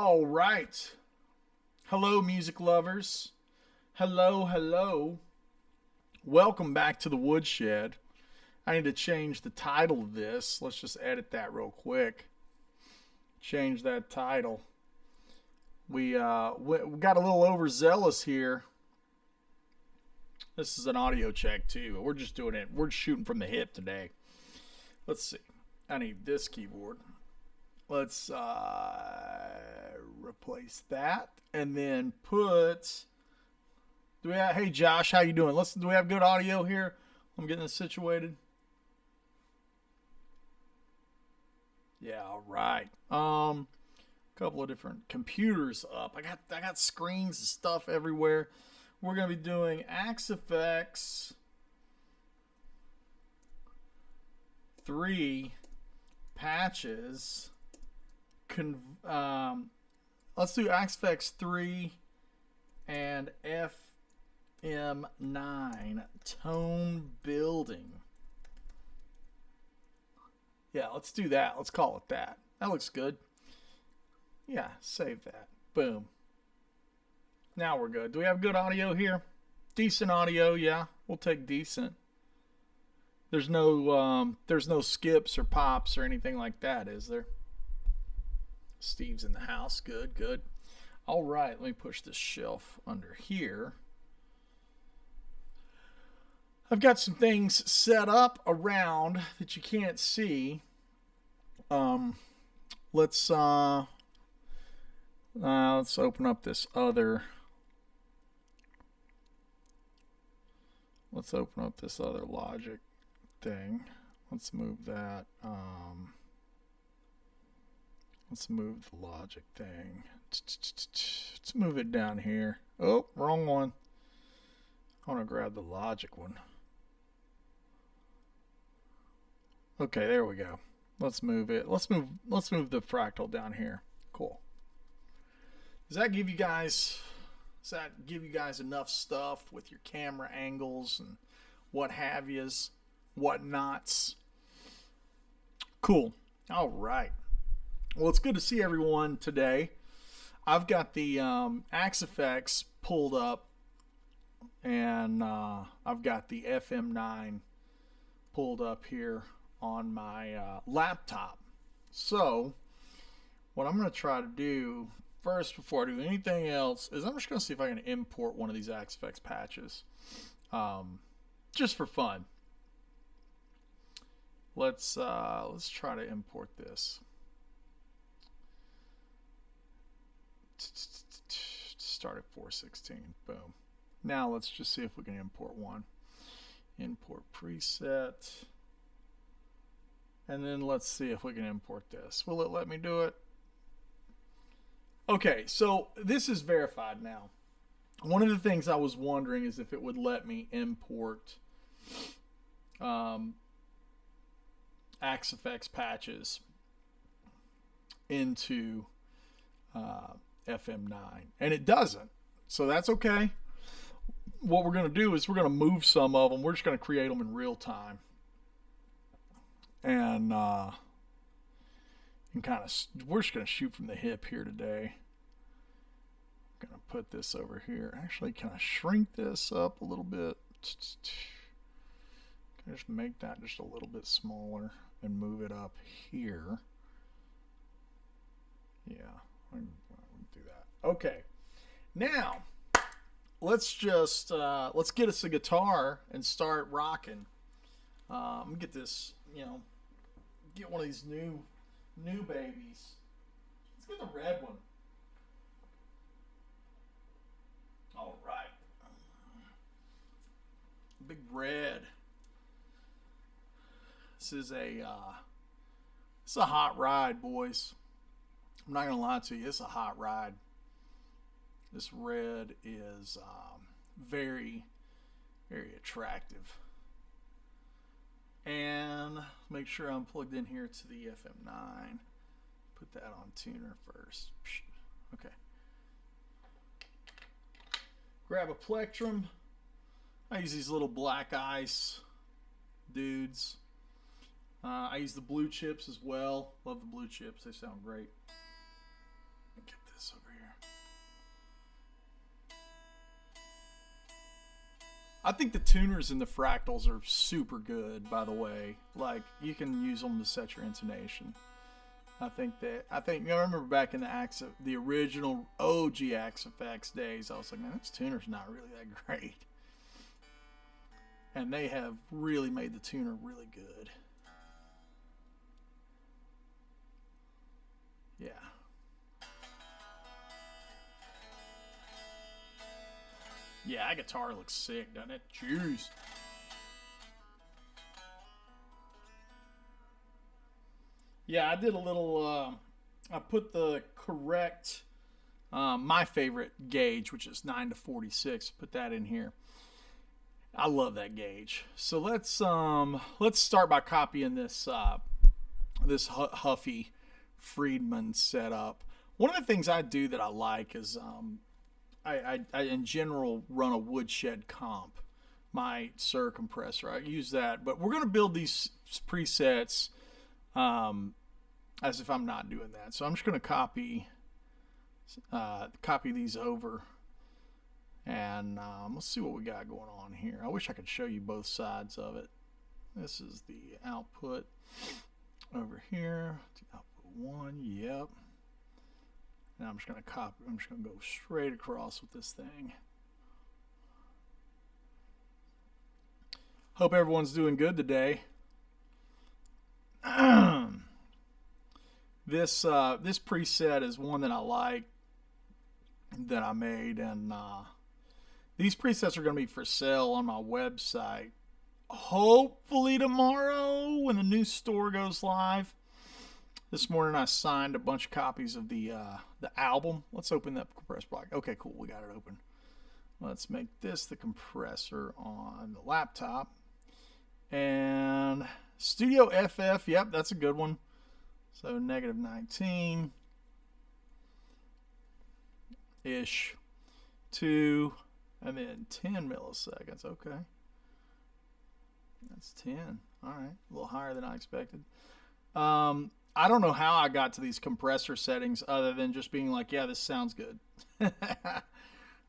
All right. Hello, music lovers. Hello, hello. Welcome back to the Woodshed. I need to change the title of this. Let's just edit that real quick. Change that title. We got a little overzealous here. This is an audio check too. We're just doing it. We're just shooting from the hip today. Let's see. I need this keyboard. Let's replace that and then put. Do we have? Hey Josh, how you doing? Do we have good audio here? I'm getting this situated. Yeah, all right. Couple of different computers up. I got screens and stuff everywhere. We're gonna be doing AxeFX 3 patches. Let's do AxeFX 3 and FM9 tone building. Yeah, let's do that. Let's call it that. That looks good. Yeah, save that. Boom. Now we're good. Do we have good audio here? Decent audio, yeah. We'll take decent. There's no skips or pops or anything like that, is there? Steve's in the house. Good, good. All right, let me push this shelf under here. I've got some things set up around that you can't see. Let's open up this other. Let's open up this other Logic thing. Let's move that. Let's move the Logic thing. Let's move it down here. Oh, wrong one. I want to grab the Logic one. Okay, there we go. Let's move it. Let's move the fractal down here. Cool. Does that give you guys enough stuff with your camera angles and what have yous, what nots? Cool. All right. Well, it's good to see everyone today. I've got the AxeFX pulled up, and I've got the FM9 pulled up here on my laptop. So, what I'm going to try to do first, before I do anything else, is I'm just going to see if I can import one of these AxeFX patches, just for fun. Let's try to import this. Start at 416. Boom. Now let's just see if we can import one. Import preset. And then let's see if we can import this. Will it let me do it? Okay, so this is verified now. One of the things I was wondering is if it would let me import AxeFX patches into FM9, and it doesn't, so that's okay. What we're going to do is we're going to move some of them. We're just going to create them in real time, and we're just going to shoot from the hip here today. I'm going to put this over here. Actually, can I shrink this up a little bit? Can I just make that just a little bit smaller and move it up here? Yeah, I can do that. Okay, now let's just let's get us a guitar and start rocking. Get this, get one of these new babies. Let's get the red one. All right, big red. This is a hot ride, boys. I'm not gonna lie to you, it's a hot ride. This red is very, very attractive. And make sure I'm plugged in here to the FM9. Put that on tuner first. Okay. Grab a plectrum. I use these little black ice dudes. I use the blue chips as well. Love the blue chips, they sound great. Get this over here. I think the tuners and the fractals are super good, by the way. Like, you can use them to set your intonation. I think I remember back in the original OG Axe FX days, I was like, man, this tuner's not really that great. And they have really made the tuner really good. Yeah. Yeah, that guitar looks sick, doesn't it? Jeez. Yeah, I did a little, I put the correct, my favorite gauge, which is 9 to 46, put that in here. I love that gauge. So let's start by copying this, this Huffy Friedman setup. One of the things I do that I like is, I in general run a Woodshed comp, my Sur compressor. I use that, but we're going to build these presets, as if I'm not doing that. So I'm just going to copy these over, and let's see what we got going on here. I wish I could show you both sides of it. This is the output over here. Output 1, yep. And I'm just going to copy. I'm just going to go straight across with this thing. Hope everyone's doing good today. This preset is one that I like, that I made, and these presets are going to be for sale on my website. Hopefully tomorrow when the new store goes live. This morning I signed a bunch of copies of the album. Let's open that compressor block. Okay, cool. We got it open. Let's make this the compressor on the laptop. And Studio FF, yep, that's a good one. So negative 19 ish, 2, and then 10 milliseconds. Okay, that's 10. All right, a little higher than I expected. I don't know how I got to these compressor settings other than just being like, yeah, this sounds good.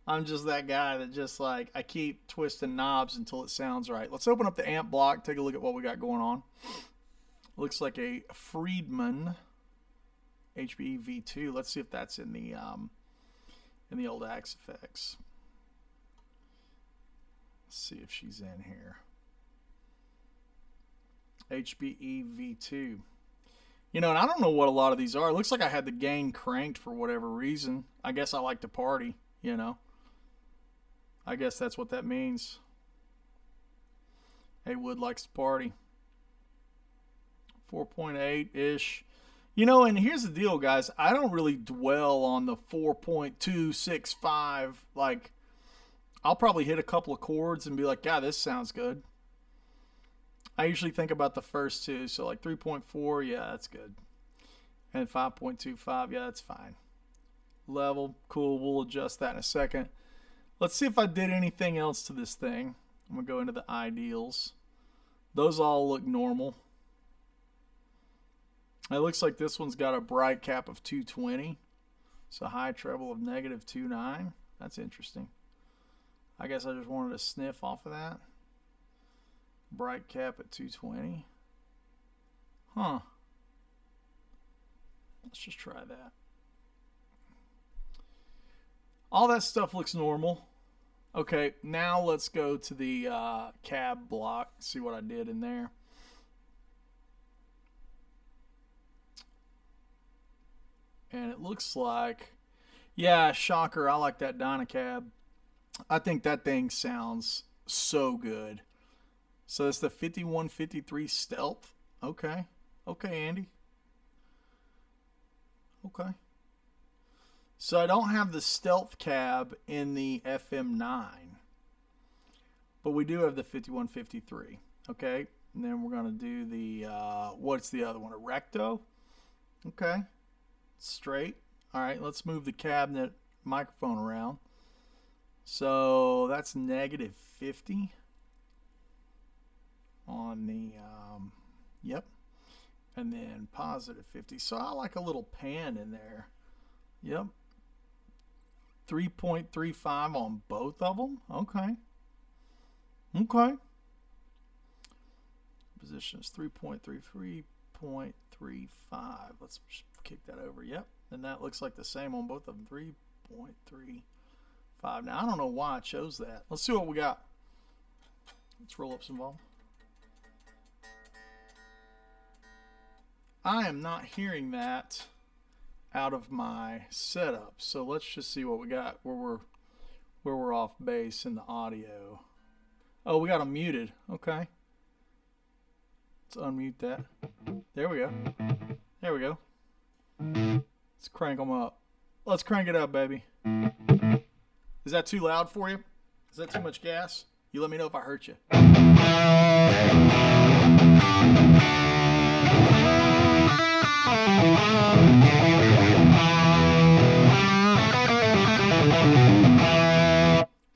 I'm just that guy that just like, I keep twisting knobs until it sounds right. Let's open up the amp block, take a look at what we got going on. Looks like a Friedman HBE V2. Let's see if that's in the old Axe FX. Let's see if she's in here. HBE V2. You know, and I don't know what a lot of these are. It looks like I had the gain cranked for whatever reason. I guess I like to party, you know. I guess that's what that means. Hey, Wood likes to party. 4.8-ish. You know, and here's the deal, guys. I don't really dwell on the 4.265. Like, I'll probably hit a couple of chords and be like, yeah, this sounds good. I usually think about the first two. So, like 3.4, yeah, that's good. And 5.25, yeah, that's fine. Level, cool. We'll adjust that in a second. Let's see if I did anything else to this thing. I'm going to go into the ideals. Those all look normal. It looks like this one's got a bright cap of 220. So high treble of negative 2.9. That's interesting. I guess I just wanted to sniff off of that. Bright cap at 220. Huh. Let's just try that. All that stuff looks normal. Okay, now let's go to the cab block. See what I did in there. And it looks like, yeah, shocker, I like that Dynacab. I think that thing sounds so good. So it's the 5153 Stealth. Okay. Okay, Andy. Okay. So I don't have the Stealth cab in the FM9. But we do have the 5153. Okay. And then we're going to do the, what's the other one? A Recto. Okay. Straight. All right, let's move the cabinet microphone around. So that's negative 50 on the, yep. And then positive 50. So I like a little pan in there. Yep. 3.35 on both of them. Okay. Okay. Position is 3.33.35. Let's just kick that over. Yep. And that looks like the same on both of them. 3.35. Now, I don't know why I chose that. Let's see what we got. Let's roll up some volume. I am not hearing that out of my setup. So let's just see what we got where we're off base in the audio. Oh, we got them muted. Okay. Let's unmute that. There we go. There we go. Let's crank them up. Let's crank it up, baby. Is that too loud for you? Is that too much gas? You let me know if I hurt you.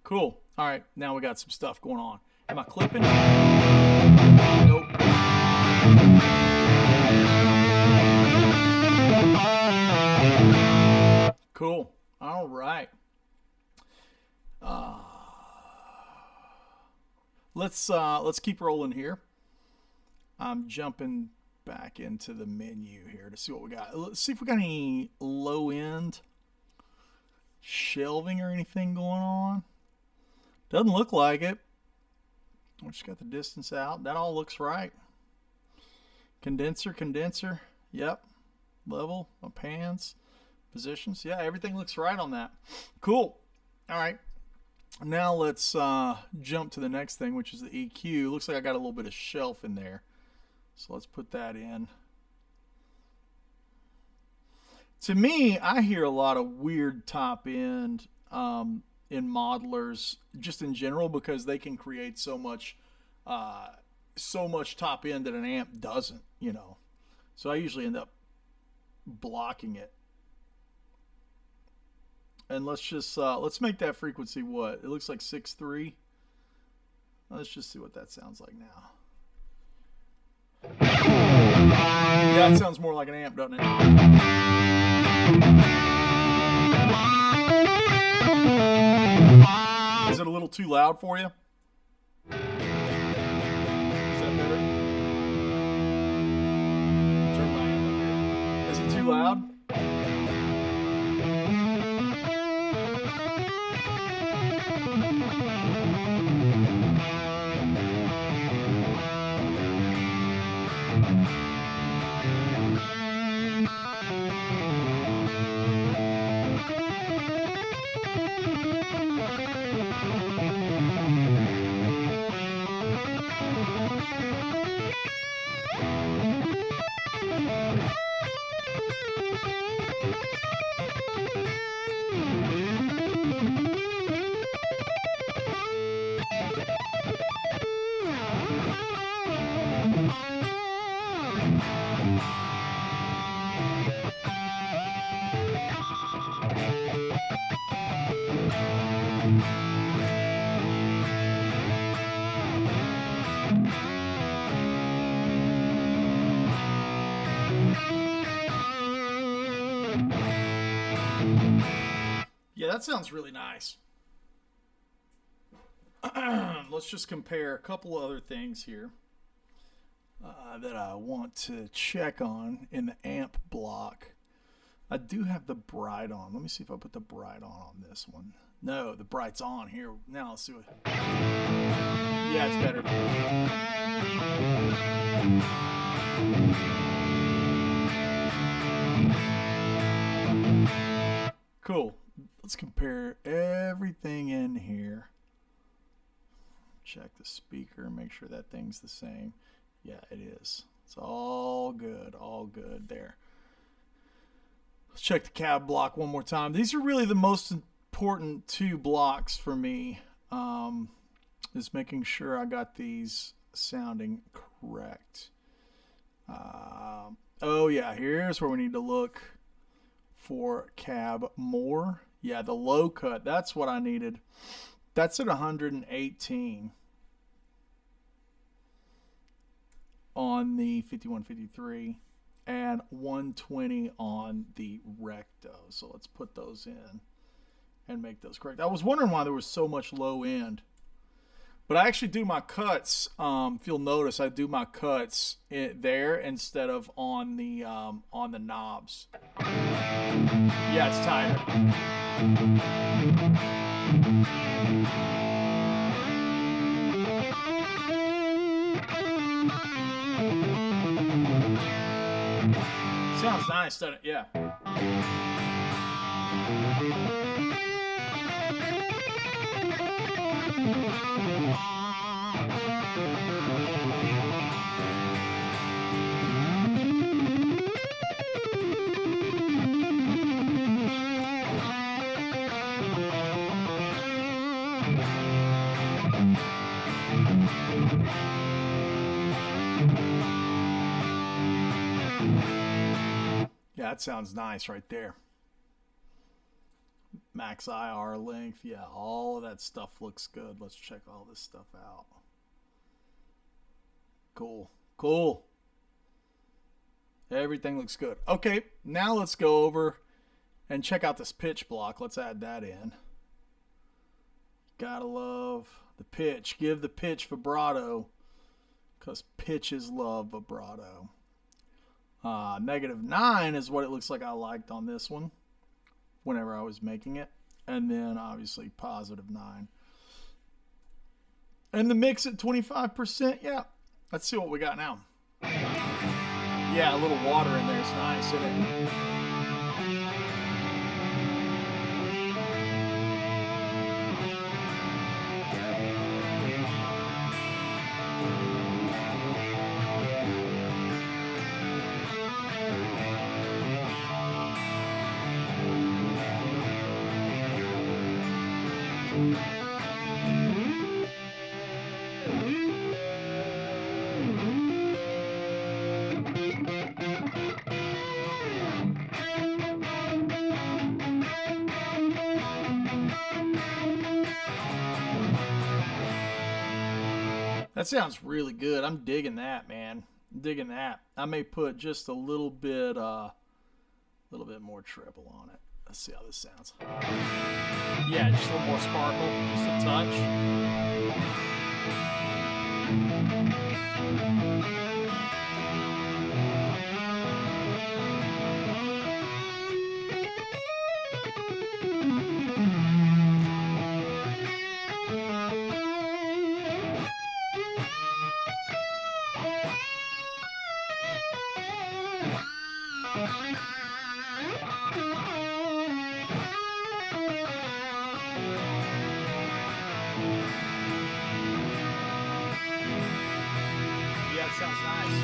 Cool. All right, now we got some stuff going on. Am I clipping? Nope. Cool. All right. Let's keep rolling here. I'm jumping back into the menu here to see what we got. Let's see if we got any low end shelving or anything going on. Doesn't look like it. We just got the distance out. That all looks right. Condenser. Yep. Level, pans, positions. Yeah, everything looks right on that. Cool. All right. Now let's jump to the next thing, which is the EQ. Looks like I got a little bit of shelf in there. So let's put that in. To me, I hear a lot of weird top end in modelers just in general because they can create so much top end that an amp doesn't, you know. So I usually end up blocking it. And let's just let's make that frequency what? It looks like 6.3. Let's just see what that sounds like now. Yeah, it sounds more like an amp, doesn't it? Is it a little too loud for you? Is that better? Turn my amp up here. Is it too loud? Yeah, that sounds really nice. Let's just compare a couple other things here that I want to check on in the amp block. I do have the bright on. Let me see if I put the bright on this one. No, the bright's on here. Now let's see what. Yeah, it's better. Cool. Let's compare everything in here. Check the speaker, make sure that thing's the same. Yeah, it is. It's all good there. Let's check the cab block one more time. These are really the most important two blocks for me, is making sure I got these sounding correct. Oh yeah, here's where we need to look for cab more. Yeah, the low cut, that's what I needed. That's at 118 on the 5153 and 120 on the Recto. So let's put those in and make those correct. I was wondering why there was so much low end. But I actually do my cuts. If you'll notice, I do my cuts there instead of on the knobs. Yeah, it's tighter. Sounds nice, doesn't it? Yeah. Yeah, that sounds nice right there. Max IR length. Yeah, all of that stuff looks good. Let's check all this stuff out. Cool. Cool. Everything looks good. Okay, now let's go over and check out this pitch block. Let's add that in. Gotta love the pitch. Give the pitch vibrato, because pitches love vibrato. -9 is what it looks like I liked on this one whenever I was making it. And then obviously +9. And the mix at 25%. Yeah. Let's see what we got now. Yeah, a little water in there is nice, isn't it? That sounds really good. I'm digging that, man. I'm digging that. I may put just a little bit more treble on it. Let's see how this sounds. Yeah, just a little more sparkle, just a touch. Sounds nice.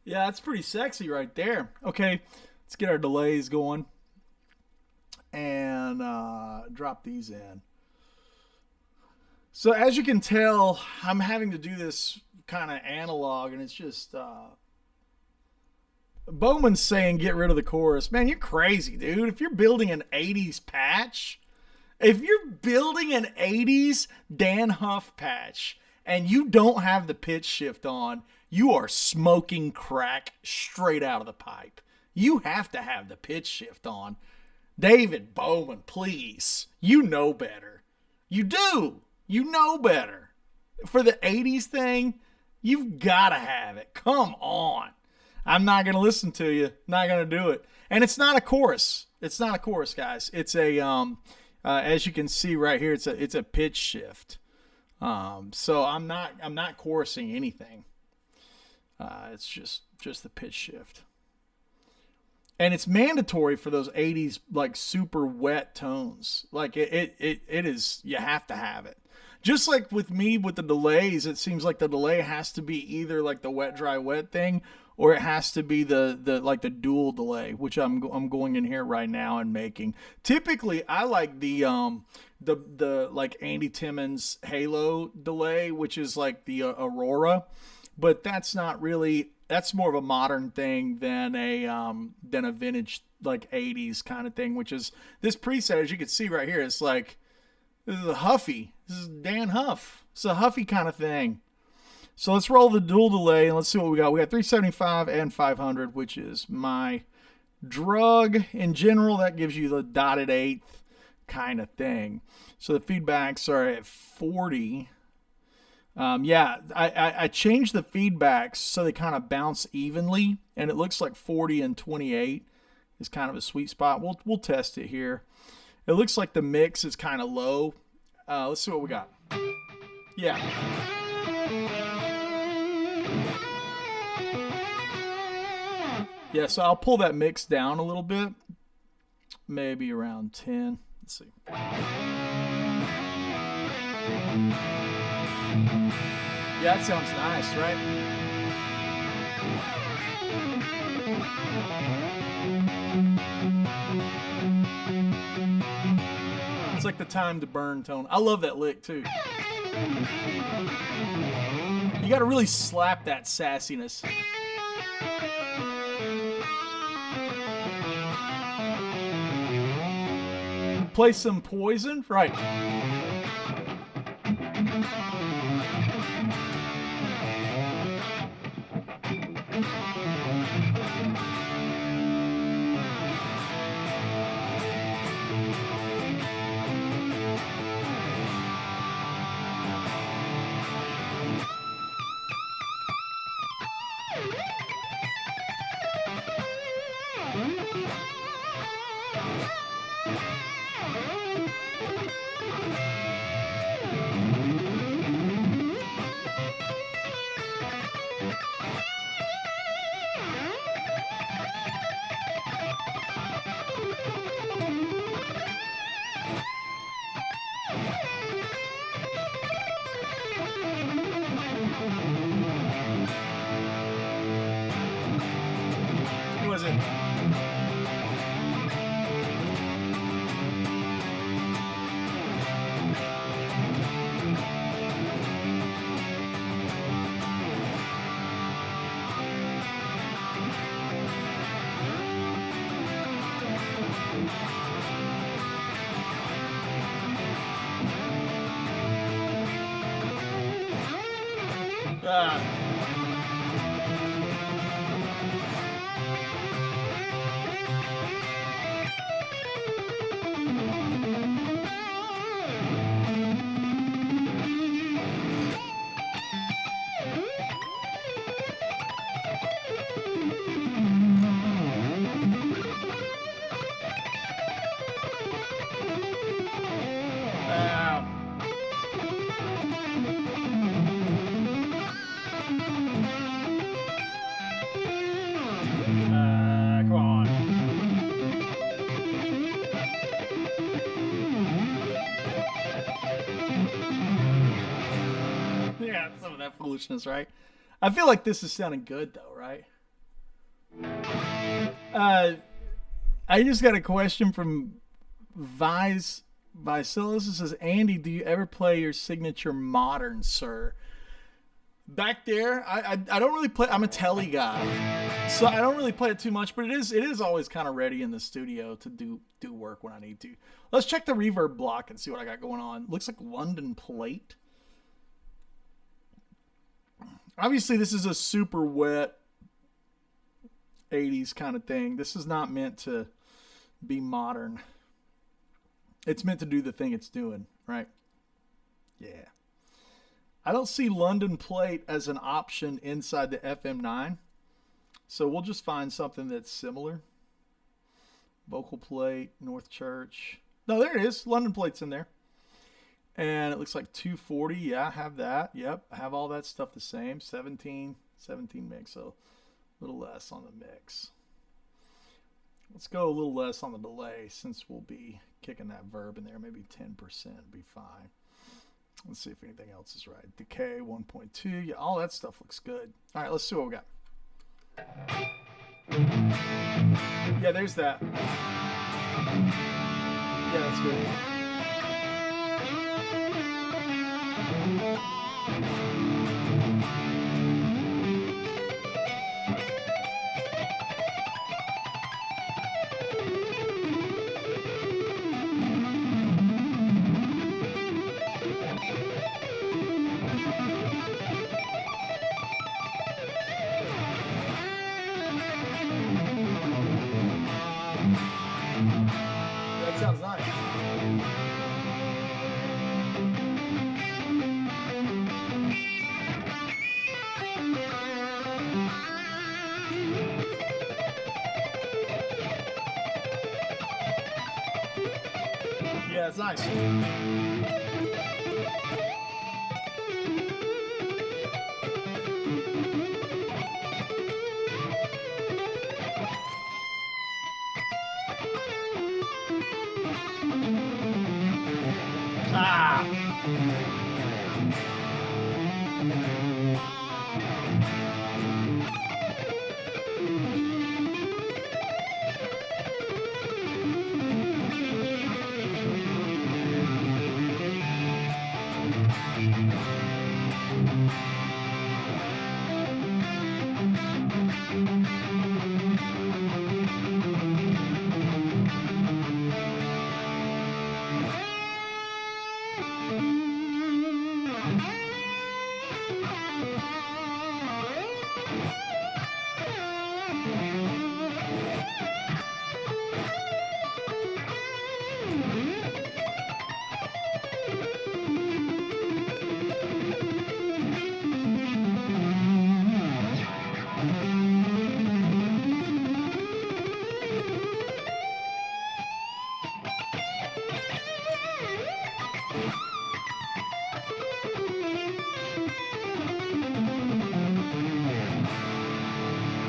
Yeah, that's pretty sexy right there. Okay, let's get our delays going and drop these in. So as you can tell, I'm having to do this kind of analog, and it's just Bowman's saying get rid of the chorus. Man, you're crazy, dude. If you're building an 80s patch, if you're building an 80s Dan Huff patch and you don't have the pitch shift on, you are smoking crack straight out of the pipe. You have to have the pitch shift on. David Bowman, please. You know better. You do. You know better. For the 80s thing, you've got to have it. Come on. I'm not going to listen to you. Not going to do it. And it's not a chorus. It's not a chorus, guys. It's a, as you can see right here, it's a pitch shift. So I'm not chorusing anything. It's just the pitch shift. And it's mandatory for those 80s like super wet tones. Like it is, you have to have it. Just like with me with the delays, it seems like the delay has to be either like the wet dry wet thing, or it has to be the like the dual delay, which I'm going in here right now and making. Typically, I like the like Andy Timmons Halo delay, which is like the Aurora, but that's not really. That's more of a modern thing than a vintage like 80s kind of thing, which is this preset, as you can see right here. It's like, this is a Huffy. This is Dan Huff. It's a Huffy kind of thing. So let's roll the dual delay and let's see what we got. We got 375 and 500, which is my drug in general. That gives you the dotted eighth kind of thing. So the feedbacks are at 40. I changed the feedbacks so they kind of bounce evenly, and it looks like 40 and 28 is kind of a sweet spot. We'll test it here. It looks like the mix is kind of low. Let's see what we got. Yeah. Yeah, so I'll pull that mix down a little bit, maybe around 10. Let's see. Yeah, that sounds nice, right? It's like the time to burn tone. I love that lick too. You got to really slap that sassiness. Play some Poison, right? Who was it? Come on. Yeah, some of that foolishness, right? I feel like this is sounding good, though, right? I just got a question from Vicilis. It says, Andy, do you ever play your signature modern, sir? Back there, I don't really play. I'm a telly guy, so I don't really play it too much. But it is always kind of ready in the studio to do work when I need to. Let's check the reverb block and see what I got going on. Looks like London plate. Obviously, this is a super wet 80s kind of thing. This is not meant to be modern. It's meant to do the thing it's doing, right? Yeah. I don't see London plate as an option inside the FM9. So we'll just find something that's similar. Vocal plate, North Church. No, there it is. London plate's in there. And it looks like 240. Yeah, I have that. Yep, I have all that stuff the same. 17 mix, so a little less on the mix. Let's go a little less on the delay since we'll be kicking that verb in there. Maybe 10% would be fine. Let's see if anything else is right. Decay 1.2. Yeah, all that stuff looks good. All right, let's see what we got. Yeah, there's that. Yeah, that's good. That sounds nice. Yeah, it's nice. Ah!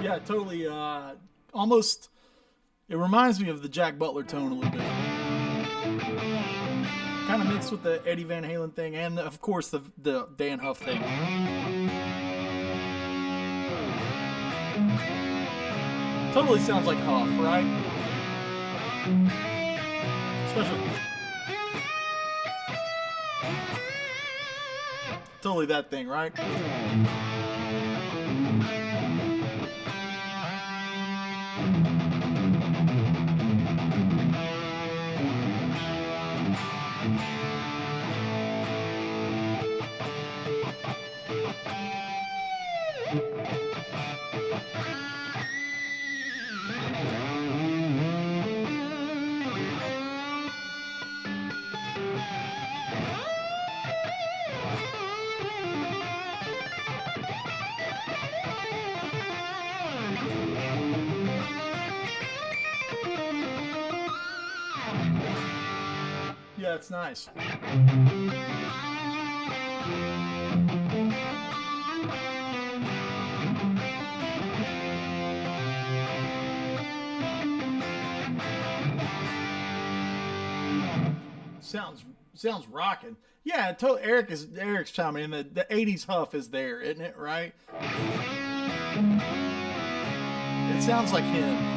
Yeah, totally. Almost, it reminds me of the Jack Butler tone a little bit. Kind of mixed with the Eddie Van Halen thing, and of course the Dan Huff thing. Totally sounds like Huff, right? Especially. Totally that thing, right? Yeah, it's nice. Sounds rocking. Yeah, Eric's chiming in. The 80s Huff is there, isn't it? Right? It sounds like him.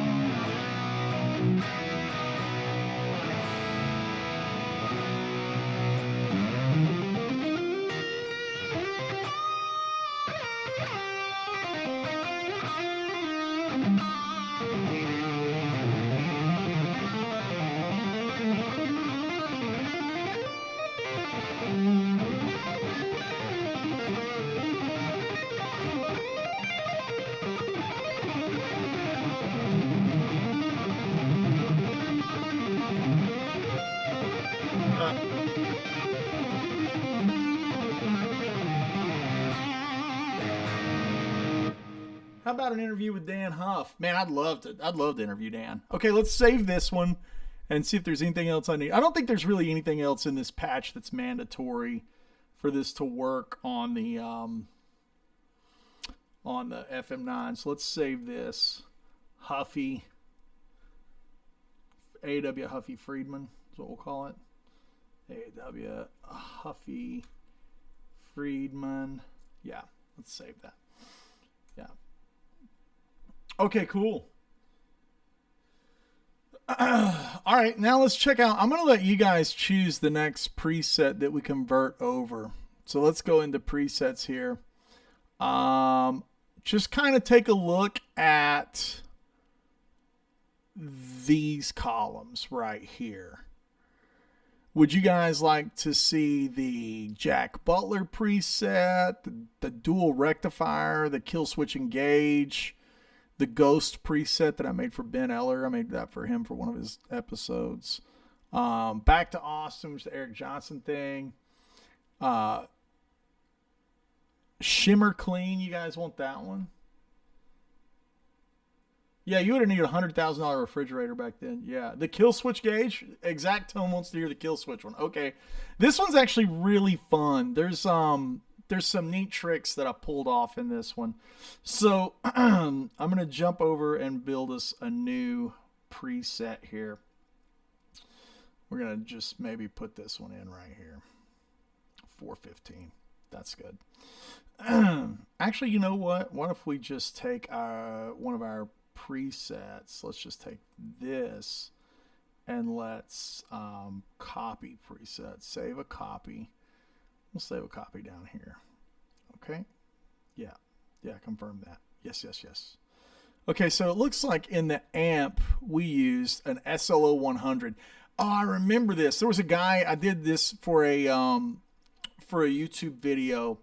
How about an interview with Dan Huff? Man, I'd love to interview Dan. Okay, let's save this one, and see if there's anything else I need. I don't think there's really anything else in this patch that's mandatory for this to work on the FM9. So let's save this. Huffy. AW Huffy Friedman is what we'll call it. AW Huffy Friedman. Yeah, let's save that. Yeah. Okay, cool. All right, now let's check out. I'm going to let you guys choose the next preset that we convert over. So let's go into presets here. Just kind of take a look at these columns right here. Would you guys like to see the Jack Butler preset, the dual rectifier, the kill switch engage, the ghost preset that I made for Ben Eller? I made that for him for one of his episodes. Back to Austin, which is the Eric Johnson thing. Shimmer clean, you guys want that one? Yeah, you would have needed a $100,000 refrigerator back then. Yeah, the kill switch gauge. Exact Tone wants to hear the kill switch one. Okay, this one's actually really fun. There's some neat tricks that I pulled off in this one. So I'm gonna jump over and build us a new preset here. We're gonna just maybe put this one in right here. 415. That's good. Actually, you know what? What if we just take one of our presets? Let's just take this and let's copy preset. Save a copy. We'll save a copy down here. Okay. Yeah. Confirm that. Yes. Okay, so it looks like in the amp we used an SLO 100. Oh, I remember this. There was a guy, I did this for a YouTube video,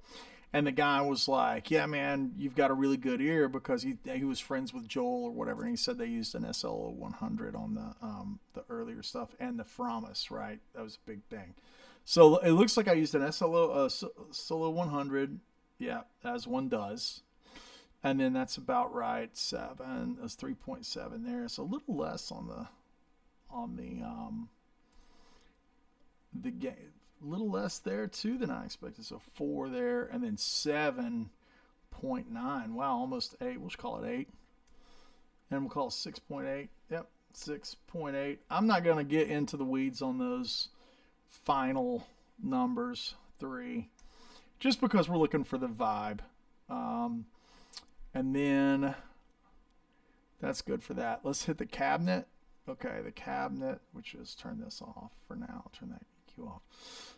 and the guy was like, yeah, man, you've got a really good ear, because he was friends with Joel or whatever, and he said they used an SLO 100 on the earlier stuff, and the Framus, right? That was a big thing. So it looks like I used an SLO 100, yeah, as one does, and then that's about right. 7, that's 3.7 there. It's a little less on the game. A little less there too than I expected. So 4 there, and then 7.9. Wow, almost 8. We'll just call it 8. And we'll call it 6.8. Yep, 6.8. I'm not going to get into the weeds on those final numbers. 3. Just because we're looking for the vibe. And then that's good for that. Let's hit the cabinet. Okay, the cabinet, which is turn this off for now. I'll turn that EQ off.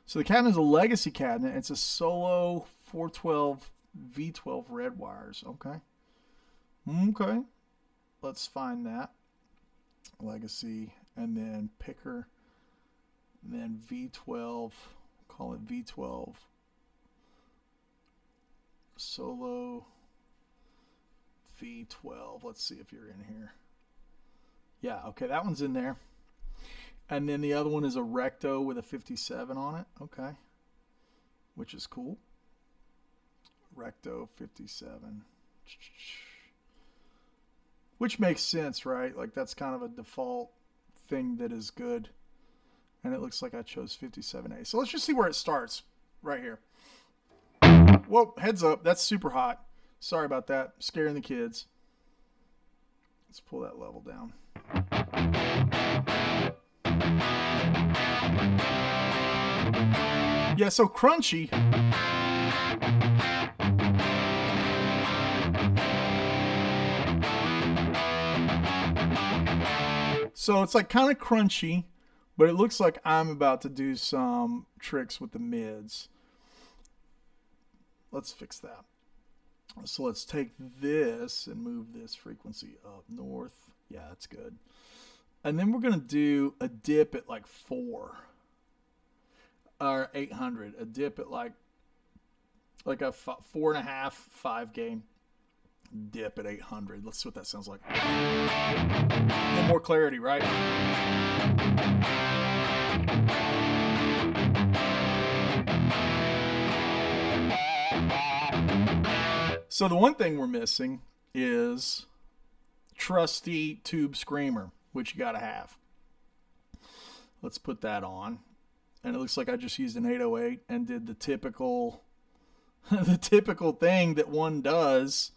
So the cabinet is a legacy cabinet. It's a solo 412 V12 red wires. Okay. Let's find that. Legacy, and then picker, and then V12. Call it V12 solo V12. Let's see if you're in here. Yeah, okay, that one's in there. And then the other one is a Recto with a 57 on it. Okay. Which is cool. Recto 57. Which makes sense, right? Like, that's kind of a default thing that is good. And it looks like I chose 57A. So let's just see where it starts. Right here. Whoa, heads up. That's super hot. Sorry about that. Scaring the kids. Let's pull that level down. Yeah, so crunchy. So it's like kind of crunchy, but it looks like I'm about to do some tricks with the mids. Let's fix that. So let's take this and move this frequency up north. Yeah, that's good. And then we're going to do a dip at like 4 or 800. A dip at like a 4.5, 5 gain dip at 800. Let's see what that sounds like. A little more clarity, right? So the one thing we're missing is trusty tube screamer, which you got to have. Let's put that on. And it looks like I just used an 808 and did the typical the typical thing that one does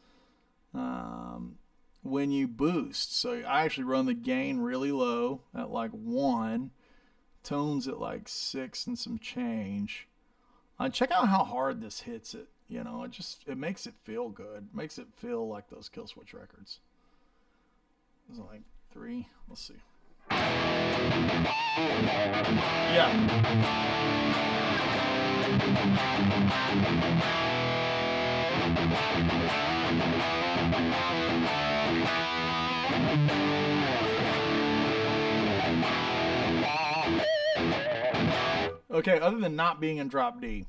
when you boost. So I actually run the gain really low at like 1, tones at like 6 and some change. Check out how hard this hits it. You know, it makes it feel good. It makes it feel like those Kill Switch records. Is it like 3? Let's see. Yeah. Okay, other than not being in drop D,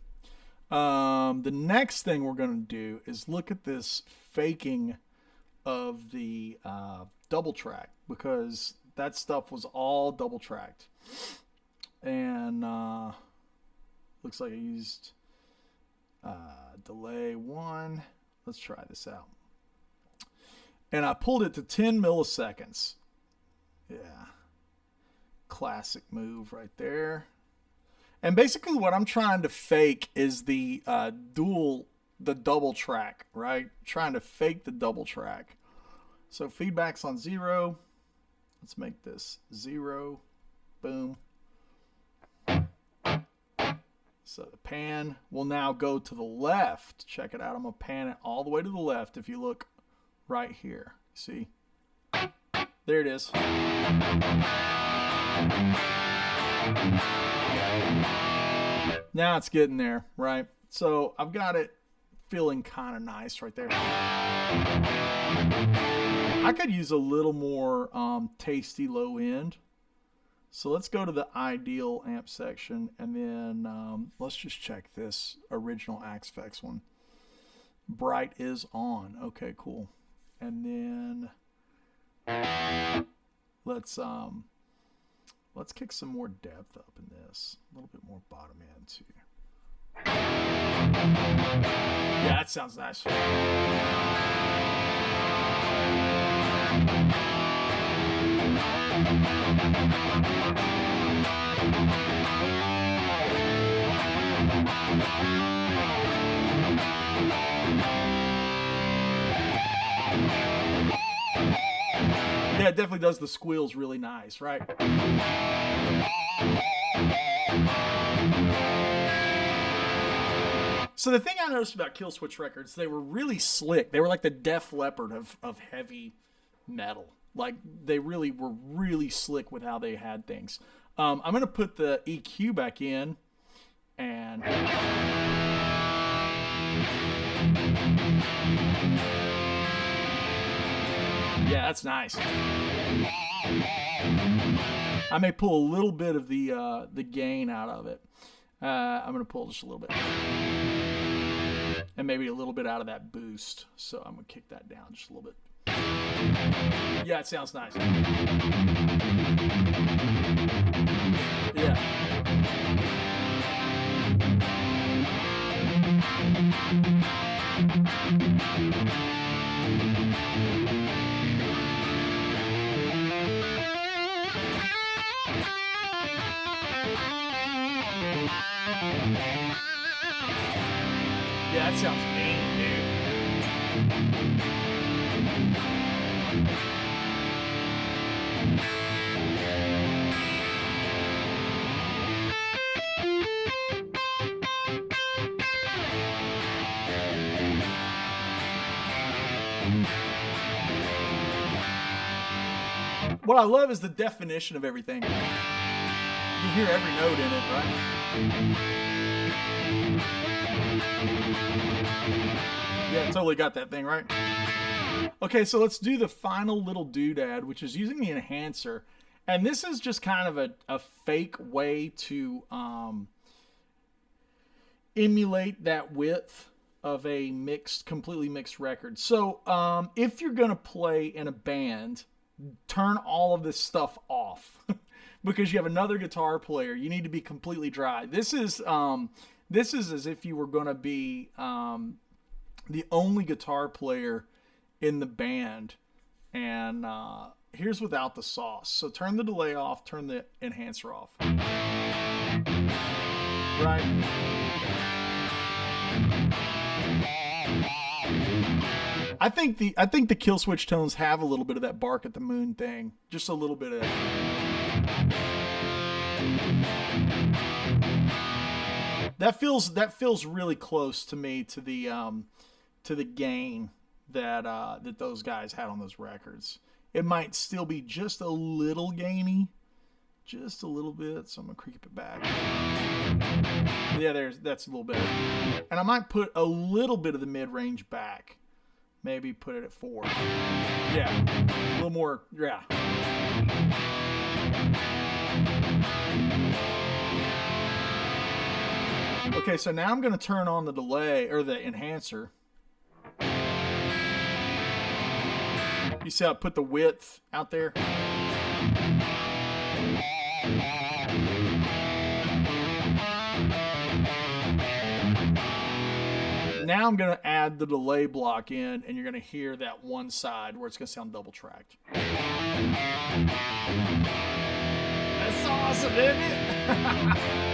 the next thing we're going to do is look at this faking of the double track, because that stuff was all double tracked. And looks like I used delay 1. Let's try this out. And I pulled it to 10 milliseconds. Yeah. Classic move right there. And basically what I'm trying to fake is the double track, right? Trying to fake the double track. So feedback's on 0. Let's make this 0. Boom. So the pan will now go to the left. Check it out. I'm going to pan it all the way to the left. If you look right here, see? There it is. Now it's getting there, right? So I've got it feeling kind of nice right there. I could use a little more tasty low end. So let's go to the ideal amp section, and then let's just check this original Axfex one. Bright is on. Okay, cool. And then let's kick some more depth up in this. A little bit more bottom end too. Yeah, that sounds nice. Yeah, it definitely does the squeals really nice, right? So the thing I noticed about Kill Switch records, they were really slick. They were like the Def Leppard of heavy metal. Like, they really were really slick with how they had things. I'm going to put the EQ back in, and yeah, that's nice. I may pull a little bit of the gain out of it. I'm going to pull just a little bit. And maybe a little bit out of that boost. So I'm going to kick that down just a little bit. Yeah, it sounds nice. Yeah. Yeah, that sounds mean, dude. What I love is the definition of everything. You hear every note in it, right? Yeah, totally got that thing, right? Okay, so let's do the final little doodad, which is using the enhancer. And this is just kind of a fake way to emulate that width of a completely mixed record. So if you're going to play in a band, turn all of this stuff off because you have another guitar player. You need to be completely dry. This is as if you were going to be the only guitar player in the band, and here's without the sauce. So turn the delay off, turn the enhancer off. Right? I think the kill switch tones have a little bit of that bark at the moon thing. Just a little bit of that. That feels really close to me to the gain that those guys had on those records. It might still be just a little gainy, just a little bit. So I'm gonna creep it back. Yeah, that's a little better. And I might put a little bit of the mid range back. Maybe put it at 4. Yeah, a little more. Yeah. Okay, so now I'm gonna turn on the delay or the enhancer. You see how I put the width out there? Now I'm going to add the delay block in, and you're going to hear that one side where it's going to sound double tracked. That's awesome, isn't it?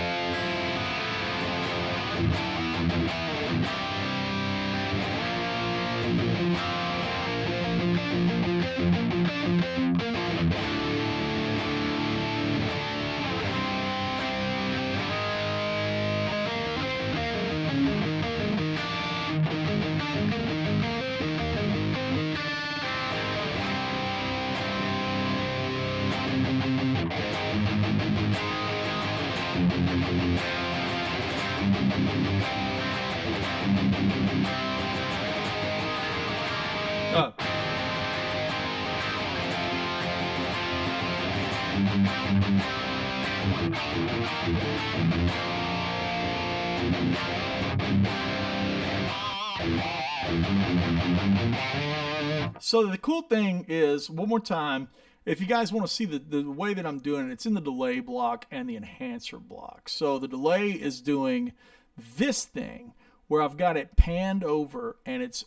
So the cool thing is, one more time, if you guys want to see the way that I'm doing it, it's in the delay block and the enhancer block. So the delay is doing this thing where I've got it panned over and it's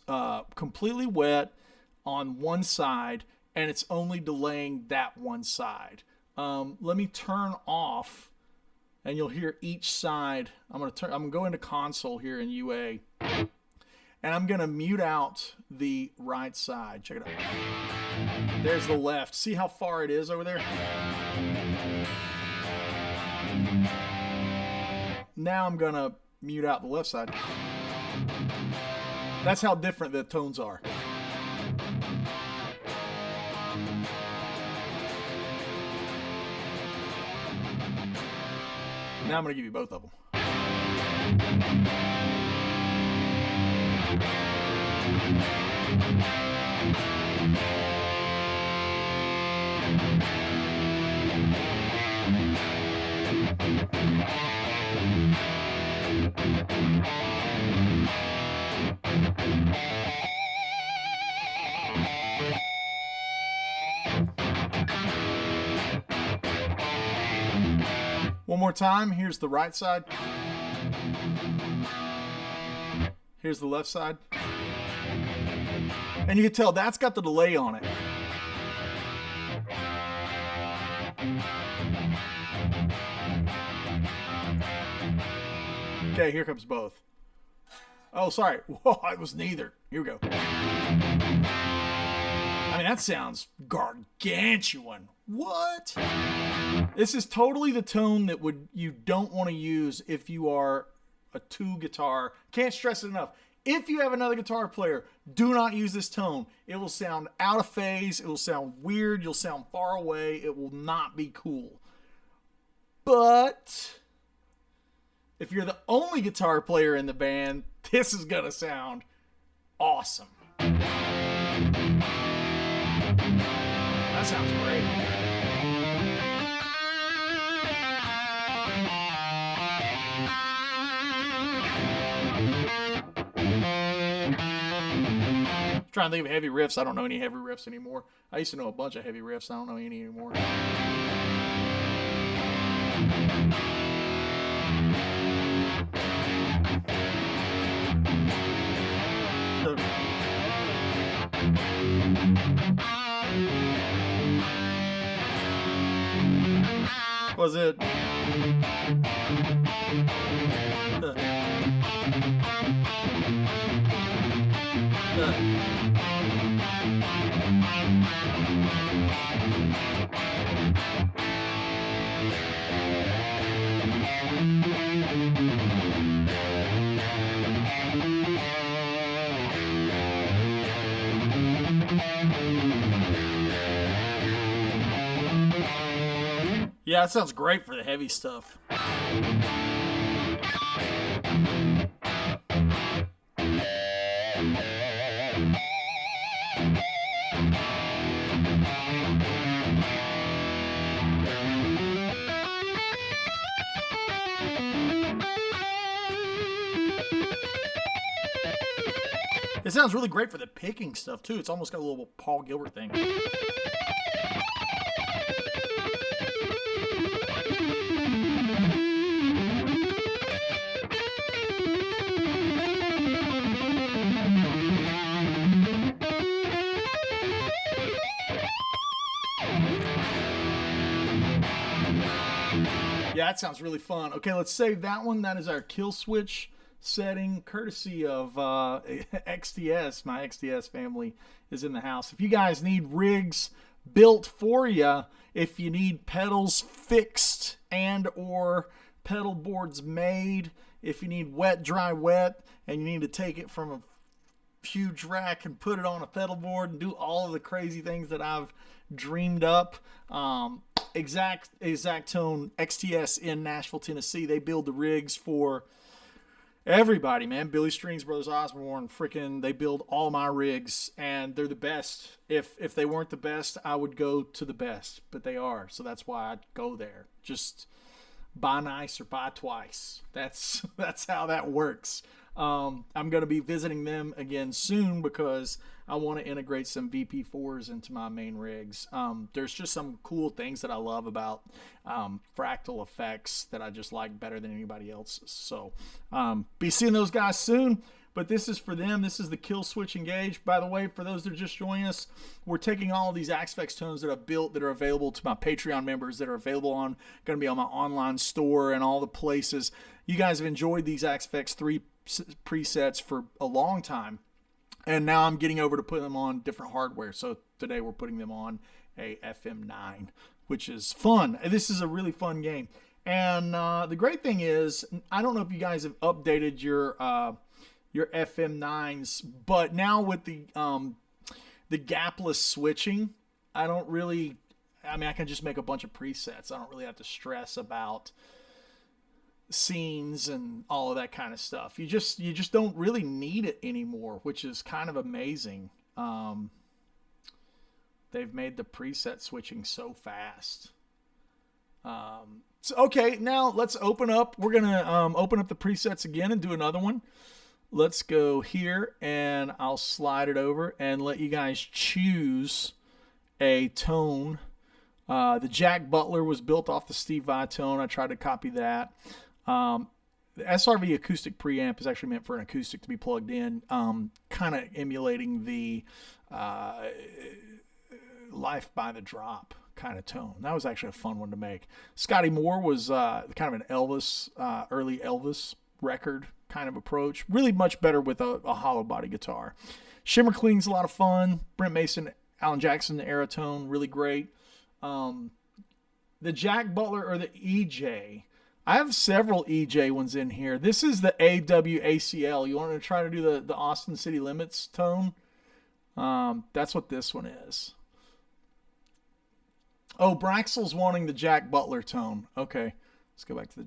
completely wet on one side and it's only delaying that one side. Let me turn off and you'll hear each side. I'm gonna go into console here in UA. And I'm going to mute out the right side. Check it out. There's the left. See how far it is over there? Now I'm going to mute out the left side. That's how different the tones are. Now I'm going to give you both of them. One more time. Here's the right side. Here's the left side. And you can tell that's got the delay on it. Okay, here comes both. Oh, sorry. Whoa, it was neither. Here we go. I mean, that sounds gargantuan. What? This is totally the tone that you don't want to use if you are a 2 guitar. Can't stress it enough. If you have another guitar player, do not use this tone. It will sound out of phase. It will sound weird. You'll sound far away. It will not be cool. But if you're the only guitar player in the band, this is going to sound awesome. That sounds great. Trying to think of heavy riffs. I don't know any heavy riffs anymore. I used to know a bunch of heavy riffs. I don't know any anymore. Was it? Yeah, that sounds great for the heavy stuff. It sounds really great for the picking stuff, too. It's almost got a little Paul Gilbert thing. Yeah, that sounds really fun. Okay, let's save that one. That is our kill switch setting, courtesy of XTS. My XTS family is in the house. If you guys need rigs built for you, if you need pedals fixed and or pedal boards made, if you need wet, dry, wet, and you need to take it from a huge rack and put it on a pedal board and do all of the crazy things that I've dreamed up, Exact Tone XTS in Nashville, Tennessee. They build the rigs for everybody, man. Billy Strings, Brothers Osborne, freaking, they build all my rigs, and they're the best. If they weren't the best, I would go to the best, but they are, so that's why I go there. Just buy nice or buy twice. That's how that works. I'm going to be visiting them again soon because I want to integrate some VP4s into my main rigs. There's just some cool things that I love about fractal effects that I just like better than anybody else's. So be seeing those guys soon, but this is for them. This is the Kill Switch Engage. By the way, for those that are just joining us, we're taking all of these Axe-Fx tones that I've built that are available to my Patreon members, that are available on, going to be on my online store and all the places. You guys have enjoyed these Axe-Fx 3 presets for a long time, and now I'm getting over to put them on different hardware. So today we're putting them on a FM9, which is fun. This is a really fun game, and the great thing is, I don't know if you guys have updated your FM9s, but now with the gapless switching, I can just make a bunch of presets. I don't really have to stress about scenes and all of that kind of stuff. You just don't really need it anymore, which is kind of amazing. They've made the preset switching so fast. So okay, now let's open up. We're gonna open up the presets again and do another one. Let's go here, and I'll slide it over and let you guys choose a tone. The Jack Butler was built off the Steve Vai tone. I tried to copy that. The SRV acoustic preamp is actually meant for an acoustic to be plugged in, kind of emulating the Life by the Drop kind of tone. That was actually a fun one to make. Scotty Moore was kind of an Elvis, early Elvis record kind of approach. Really much better with a hollow body guitar. Shimmer Clean's a lot of fun. Brent Mason, Alan Jackson era tone, really great. The Jack Butler or the EJ. I have several EJ ones in here. This is the AWACL. You want to try to do the Austin City Limits tone? That's what this one is. Oh, Braxel's wanting the Jack Butler tone. Okay. Let's go back to the...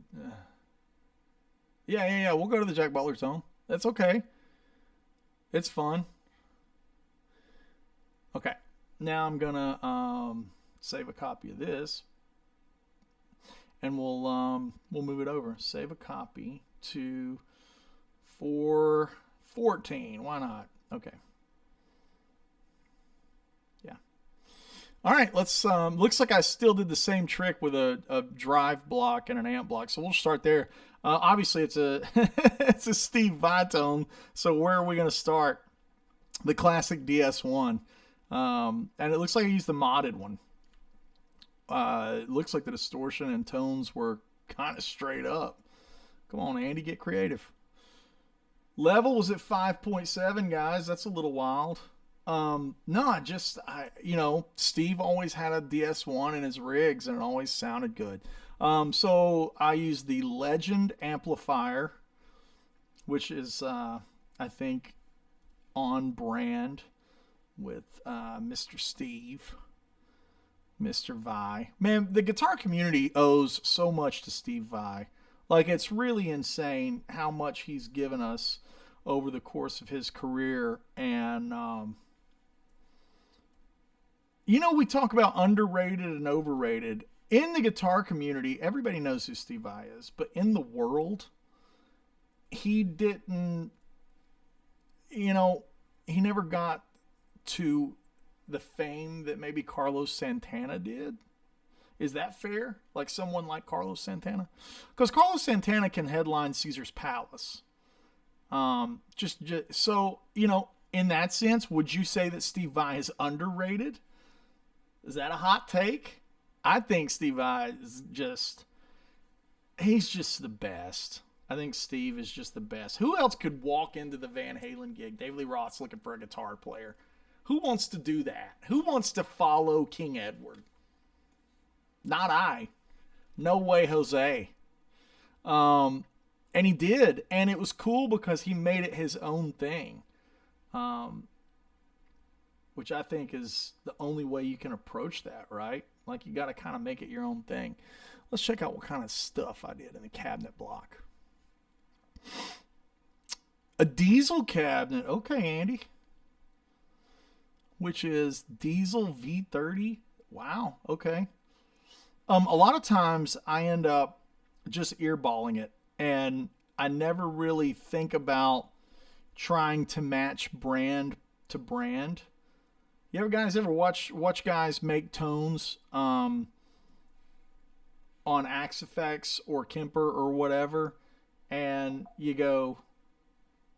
Yeah. We'll go to the Jack Butler tone. That's okay. It's fun. Okay. Now I'm going to save a copy of this. And we'll move it over. Save a copy to 414. Why not? Okay. Yeah. All right. Let's. Looks like I still did the same trick with a drive block and an amp block. So we'll start there. Obviously, it's a it's a Steve Vai tone. So where are we going to start? The classic DS1. And it looks like I used the modded one. It looks like the distortion and tones were kind of straight up. Come on, Andy, get creative. Level was at 5.7, guys. That's a little wild. No, Steve always had a DS1 in his rigs, and it always sounded good. So I used the Legend amplifier, which is, I think, on brand with Mr. Steve, Mr. Vi. Man, the guitar community owes so much to Steve Vai. Like, it's really insane how much he's given us over the course of his career. And, we talk about underrated and overrated. In the guitar community, everybody knows who Steve Vai is. But in the world, he didn't, he never got to the fame that maybe Carlos Santana did. Is that fair? Like someone like Carlos Santana? Because Carlos Santana can headline Caesar's Palace. So, in that sense, would you say that Steve Vai is underrated? Is that a hot take? I think Steve Vai is he's just the best. I think Steve is just the best. Who else could walk into the Van Halen gig? David Lee Roth's looking for a guitar player. Who wants to do that? Who wants to follow King Edward? Not I. No way, Jose. And he did. And it was cool because he made it his own thing. Which I think is the only way you can approach that, right? Like, you got to kind of make it your own thing. Let's check out what kind of stuff I did in the cabinet block. A diesel cabinet. Okay, Andy. Which is diesel V30. Wow. Okay. A lot of times I end up just earballing it, and I never really think about trying to match brand to brand. You ever watch guys make tones on Axe Effects or Kemper or whatever, and you go,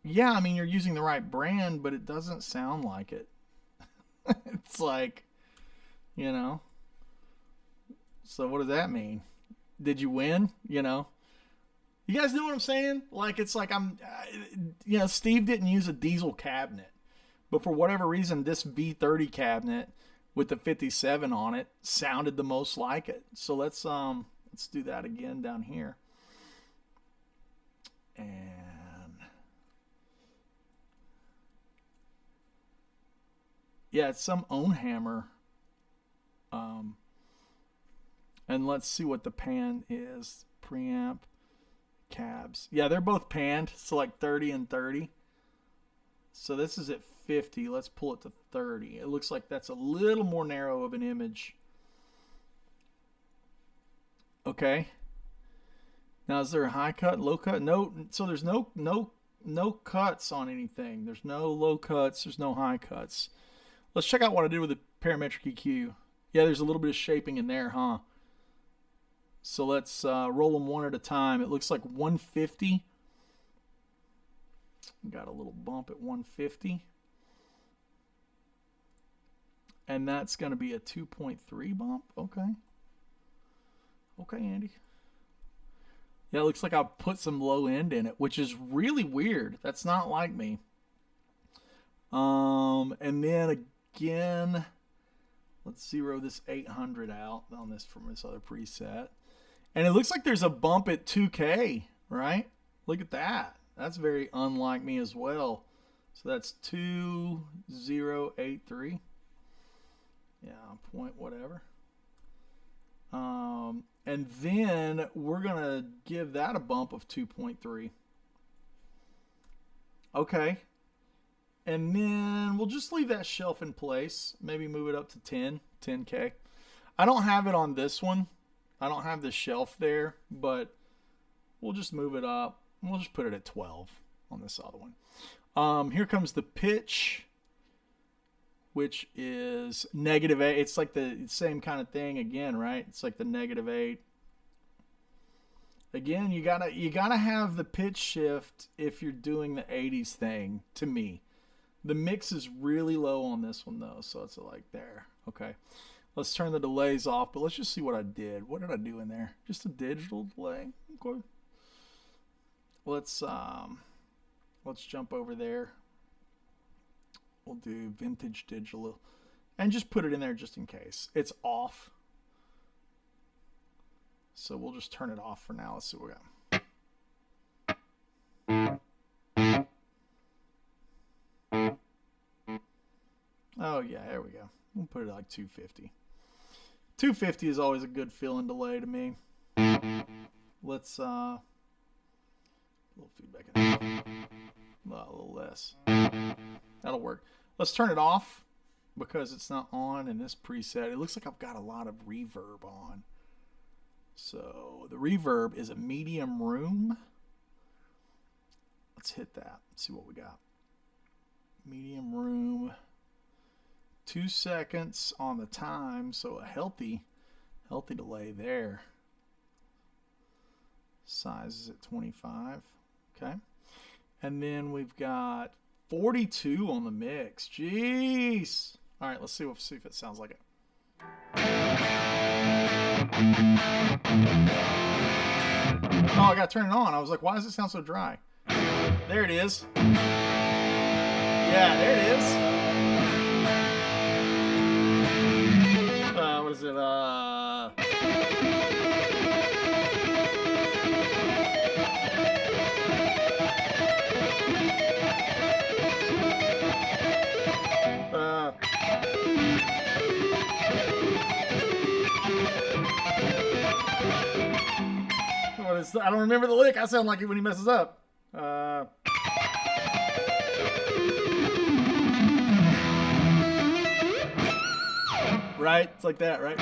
yeah, I mean, you're using the right brand, but it doesn't sound like it. It's like, so what does that mean? Did you win? You guys know what I'm saying? Like, it's like Steve didn't use a diesel cabinet, but for whatever reason, this V30 cabinet with the 57 on it sounded the most like it. So let's do that again down here. And yeah, it's some own hammer. And let's see what the pan is. Preamp, cabs. Yeah, they're both panned. So like 30 and 30. So this is at 50. Let's pull it to 30. It looks like that's a little more narrow of an image. Okay. Now, is there a high cut, low cut? No. So there's no cuts on anything. There's no low cuts. There's no high cuts. Let's check out what I did with the parametric EQ. Yeah, there's a little bit of shaping in there, huh? So let's roll them one at a time. It looks like 150. Got a little bump at 150. And that's going to be a 2.3 bump. Okay. Okay, Andy. Yeah, it looks like I put some low end in it, which is really weird. That's not like me. And then again, let's zero this 800 out on this from this other preset. And it looks like there's a bump at 2K, right? Look at that. That's very unlike me as well. So that's 2083. Yeah, point whatever. And then we're going to give that a bump of 2.3. Okay. And then we'll just leave that shelf in place. Maybe move it up to 10K. I don't have it on this one. I don't have the shelf there, but we'll just move it up. We'll just put it at 12 on this other one. Here comes the pitch, which is -8. It's like the same kind of thing again, right? It's like the -8. Again, you gotta have the pitch shift if you're doing the 80s thing, to me. The mix is really low on this one though, so it's like there. Okay. Let's turn the delays off, but let's just see what I did. What did I do in there? Just a digital delay. Okay. Let's jump over there. We'll do vintage digital and just put it in there just in case. It's off. So we'll just turn it off for now. Let's see what we got. Oh yeah, there we go. We'll put it at like 250. 250 is always a good feeling delay to me. Let's a little feedback in there. A little less. That'll work. Let's turn it off because it's not on in this preset. It looks like I've got a lot of reverb on. So the reverb is a medium room. Let's hit that. Let's see what we got. Medium room. 2 seconds on the time, so a healthy delay there. Size is at 25. Okay. And then we've got 42 on the mix. Jeez. All right, let's see if it sounds like it. Oh, I got to turn it on. I was like, why does it sound so dry? There it is. Yeah, there it is. What is it? What is? I don't remember the lick. I sound like it when he messes up. Right? It's like that, right?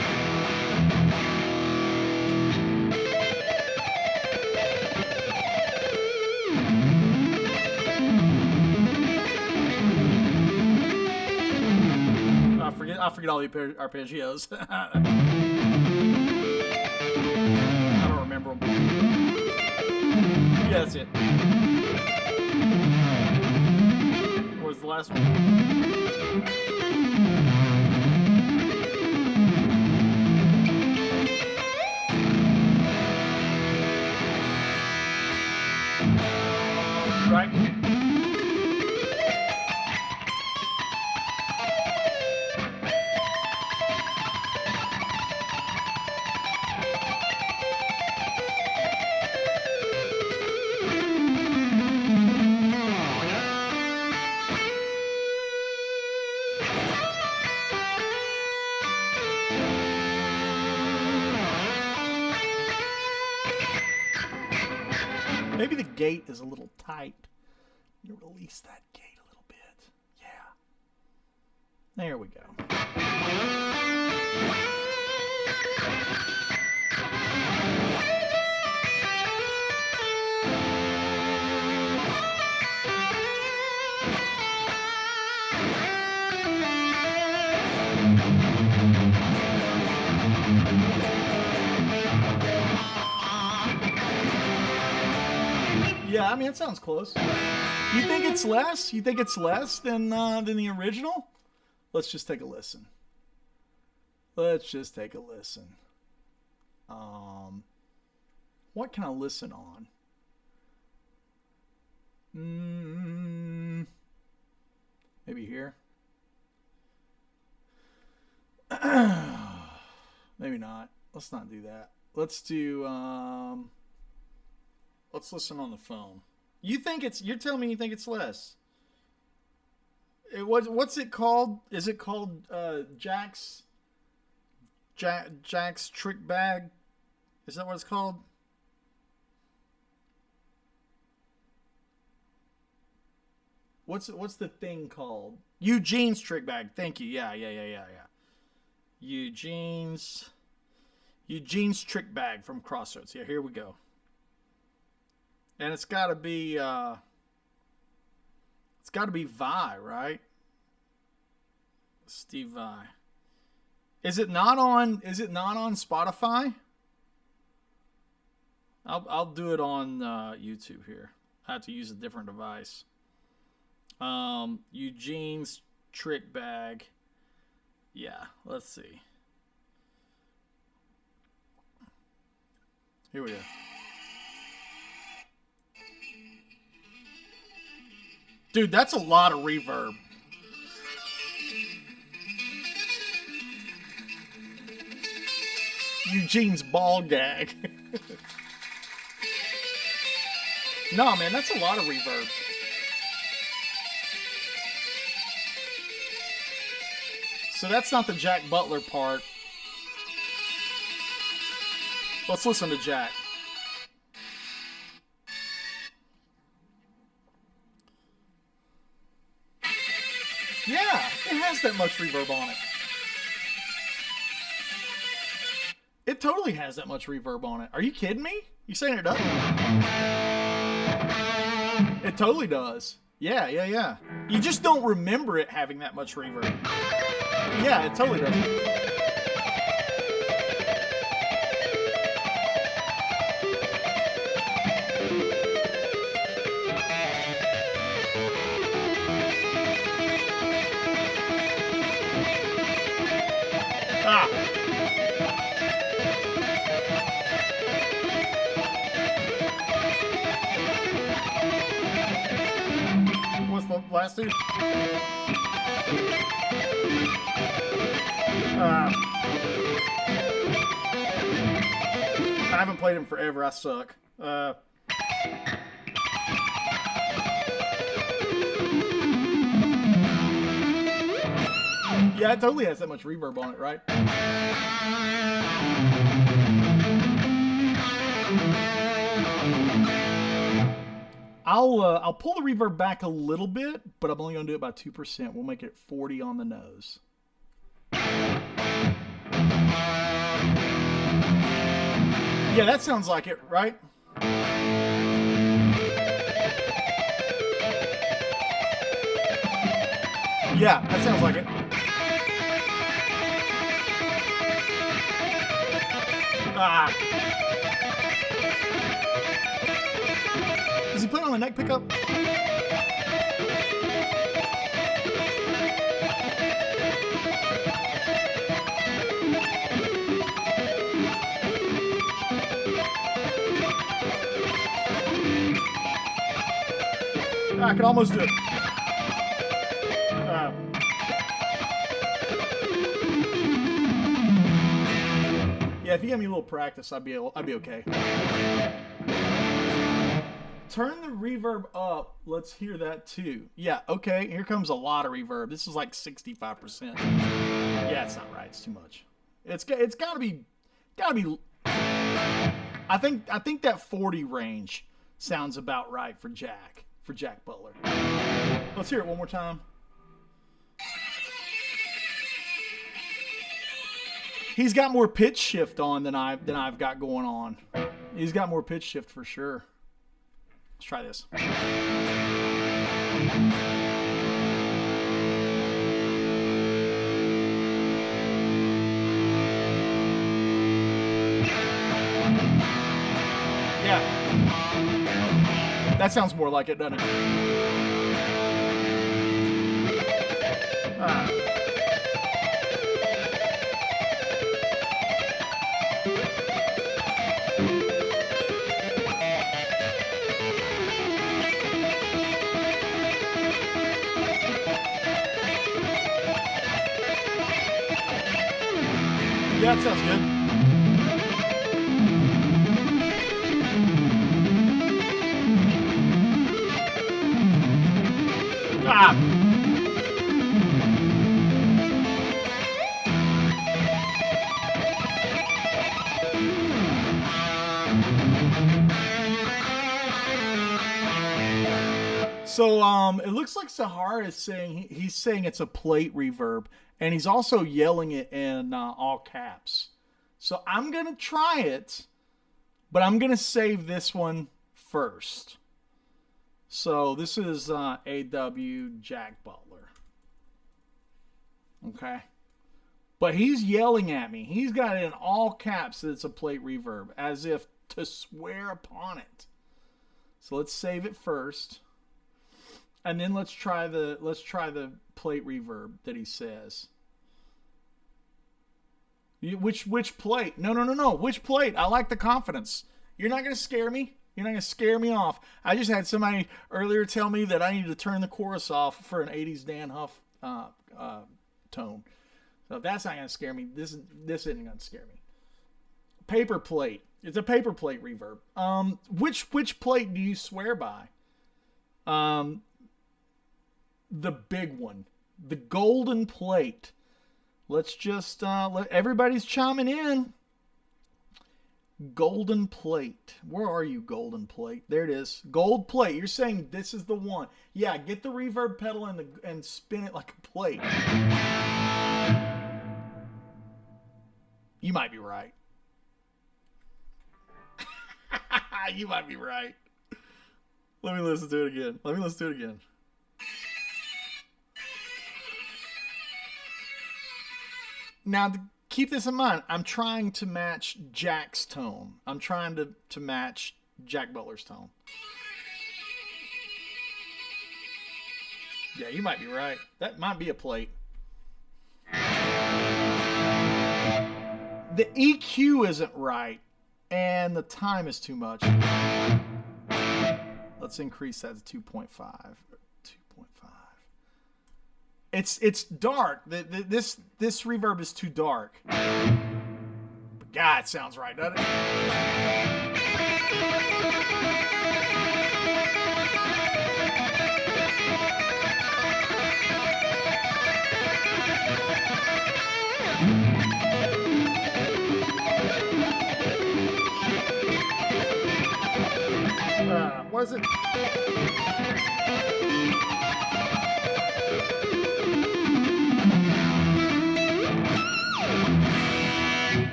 I forget all the arpeggios. I don't remember them. Yeah, that's it. What was the last one? Right? Maybe the gate is a little tight. You release that gate a little bit. Yeah. There we go. Yeah, I mean, it sounds close. You think it's less? You think it's less than the original? Let's just take a listen. Let's just take a listen. What can I listen on? Maybe here. Maybe not. Let's not do that. Let's do. Let's listen on the phone. You think it's? You're telling me you think it's less? What's it called? Is it called Jack's Trick Bag? Is that what it's called? What's the thing called? Eugene's Trick Bag. Thank you. Yeah. Eugene's Trick Bag from Crossroads. Yeah, here we go. And it's got to be Vi, right? Steve Vi. Is it not on Spotify? I'll do it on YouTube here. I have to use a different device. Eugene's Trick Bag. Yeah, let's see. Here we go. Dude, that's a lot of reverb. Eugene's ball gag. No, man, that's a lot of reverb. So that's not the Jack Butler part. Let's listen to Jack. Yeah, it has that much reverb on it. It totally has that much reverb on it. Are you kidding me? You saying it doesn't? It totally does. Yeah. You just don't remember it having that much reverb. Yeah, it totally does. What's the last two? I haven't played him forever. I suck. Yeah, it totally has that much reverb on it, right? I'll pull the reverb back a little bit, but I'm only going to do it by 2%. We'll make it 40 on the nose. Yeah, that sounds like it, right? Yeah, that sounds like it. Is he playing on the neck pickup? I can almost do it. Yeah, if you give me a little practice, I'd be okay. Turn the reverb up. Let's hear that too. Yeah, okay. Here comes a lot of reverb. This is like 65%. Yeah, it's not right. It's too much. It's got to be. I think that 40 range sounds about right for Jack Butler. Let's hear it one more time. He's got more pitch shift on than I've got going on. He's got more pitch shift for sure. Let's try this. Yeah. That sounds more like it, doesn't it? Yeah, that sounds good. So it looks like Sahara is saying he's saying it's a plate reverb, and he's also yelling it in all caps. So I'm gonna try it, but I'm gonna save this one first. So this is AW Jack Butler. Okay, but he's yelling at me. He's got it in all caps that it's a plate reverb, as if to swear upon it. So let's save it first. And then let's try the plate reverb that he says. Which plate? No. Which plate? I like the confidence. You're not going to scare me. You're not going to scare me off. I just had somebody earlier tell me that I need to turn the chorus off for an 80s Dan Huff tone. So that's not going to scare me. This isn't going to scare me. Paper plate. It's a paper plate reverb. Which plate do you swear by? The big one. The golden plate. Let's just let everybody's chiming in. Golden plate. Where are you, golden plate? There it is. Gold plate. You're saying this is the one. Yeah, get the reverb pedal and spin it like a plate. You might be right. You might be right. Let me listen to it again. Now, keep this in mind. I'm trying to match Jack's tone. I'm trying to match Jack Butler's tone. Yeah, you might be right. That might be a plate. The EQ isn't right, and the time is too much. Let's increase that to 2.5. 2.5. It's dark. This reverb is too dark. But God, it sounds right, doesn't it? What is it?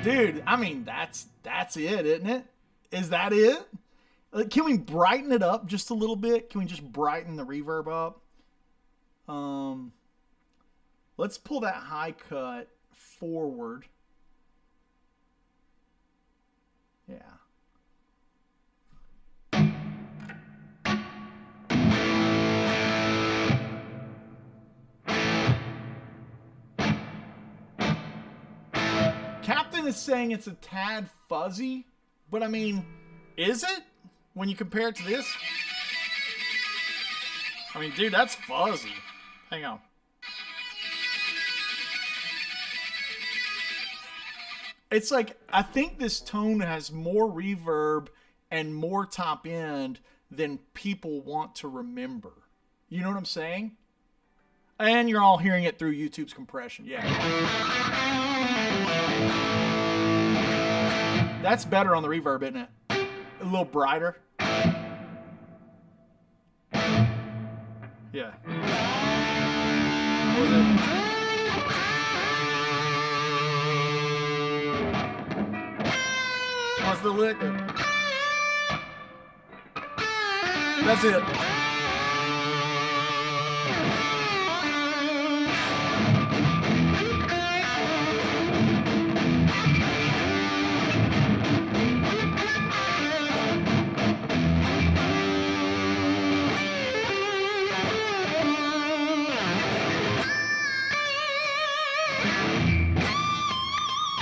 Dude, I mean, that's it, isn't it? Is that it? Can we brighten it up just a little bit? Can we just brighten the reverb up? Let's pull that high cut forward. Yeah. Captain is saying it's a tad fuzzy, but I mean, is it? When you compare it to this? I mean, dude, that's fuzzy. Hang on. It's like, I think this tone has more reverb and more top end than people want to remember. You know what I'm saying? And you're all hearing it through YouTube's compression. Yeah. That's better on the reverb, isn't it? A little brighter. Yeah. What was it? What's the lick? That's it.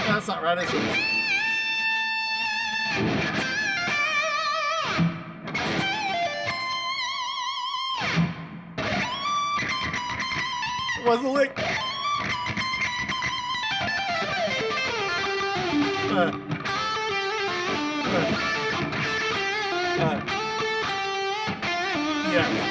That's not right, is it? What's the lick? Yeah.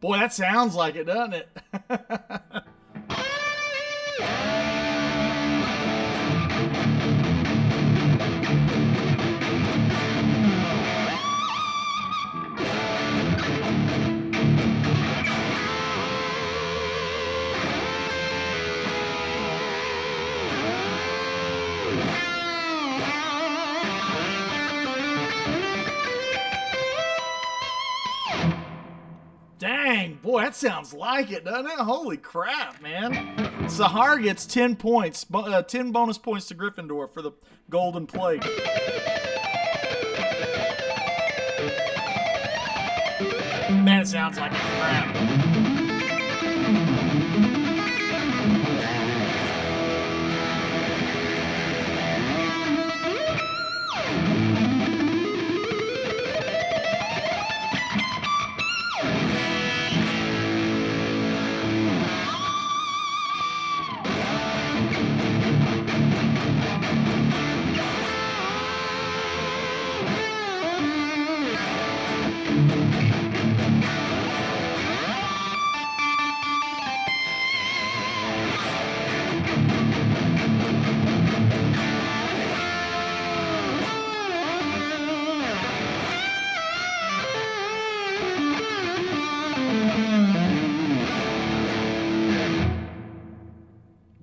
Boy, that sounds like it, doesn't it? Boy, that sounds like it, doesn't it? Holy crap, man. Sahar gets 10 points, 10 bonus points to Gryffindor for the golden plate. Man, it sounds like a crap.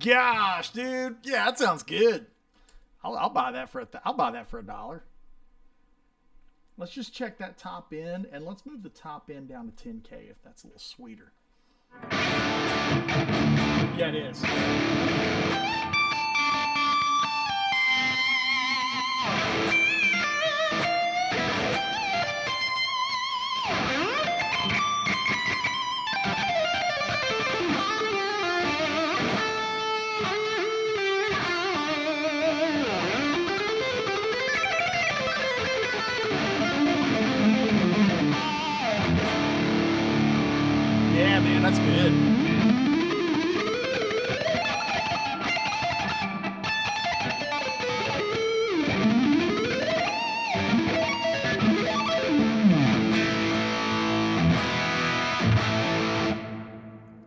Gosh, dude, yeah, that sounds good. I'll buy that for $1. Let's just check that top end, and let's move the top end down to 10K if that's a little sweeter. Yeah, it is. Yeah, man, that's good.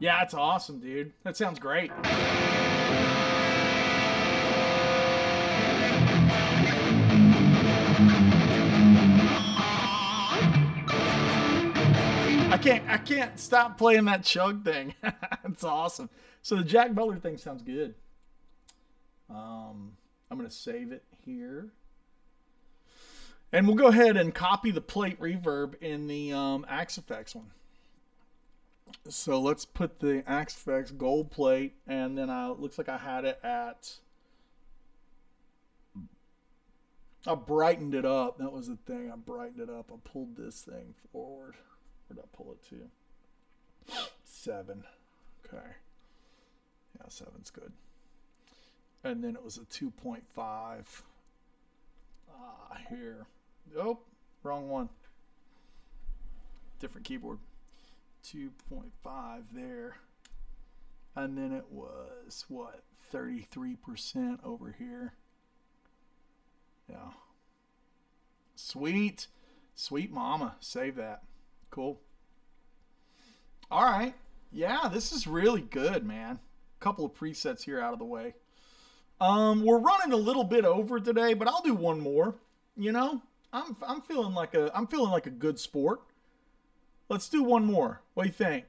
Yeah, that's awesome, dude. That sounds great. I can't stop playing that chug thing. It's awesome. So the Jack Butler thing sounds good. I'm going to save it here. And we'll go ahead and copy the plate reverb in the Axe Effects one. So let's put the Axe Effects gold plate, and then looks like I had it at... I brightened it up. That was the thing. I brightened it up. I pulled this thing forward. Where did I pull it to? 7. Okay. Yeah, 7's good. And then it was a 2.5. Here. Oh, wrong one. Different keyboard. 2.5 there. And then it was, what, 33% over here. Yeah. Sweet. Sweet mama. Save that. Cool. All right. Yeah, this is really good, man. A couple of presets here out of the way. We're running a little bit over today, but I'll do one more. You know, I'm feeling like a good sport. Let's do one more. What do you think?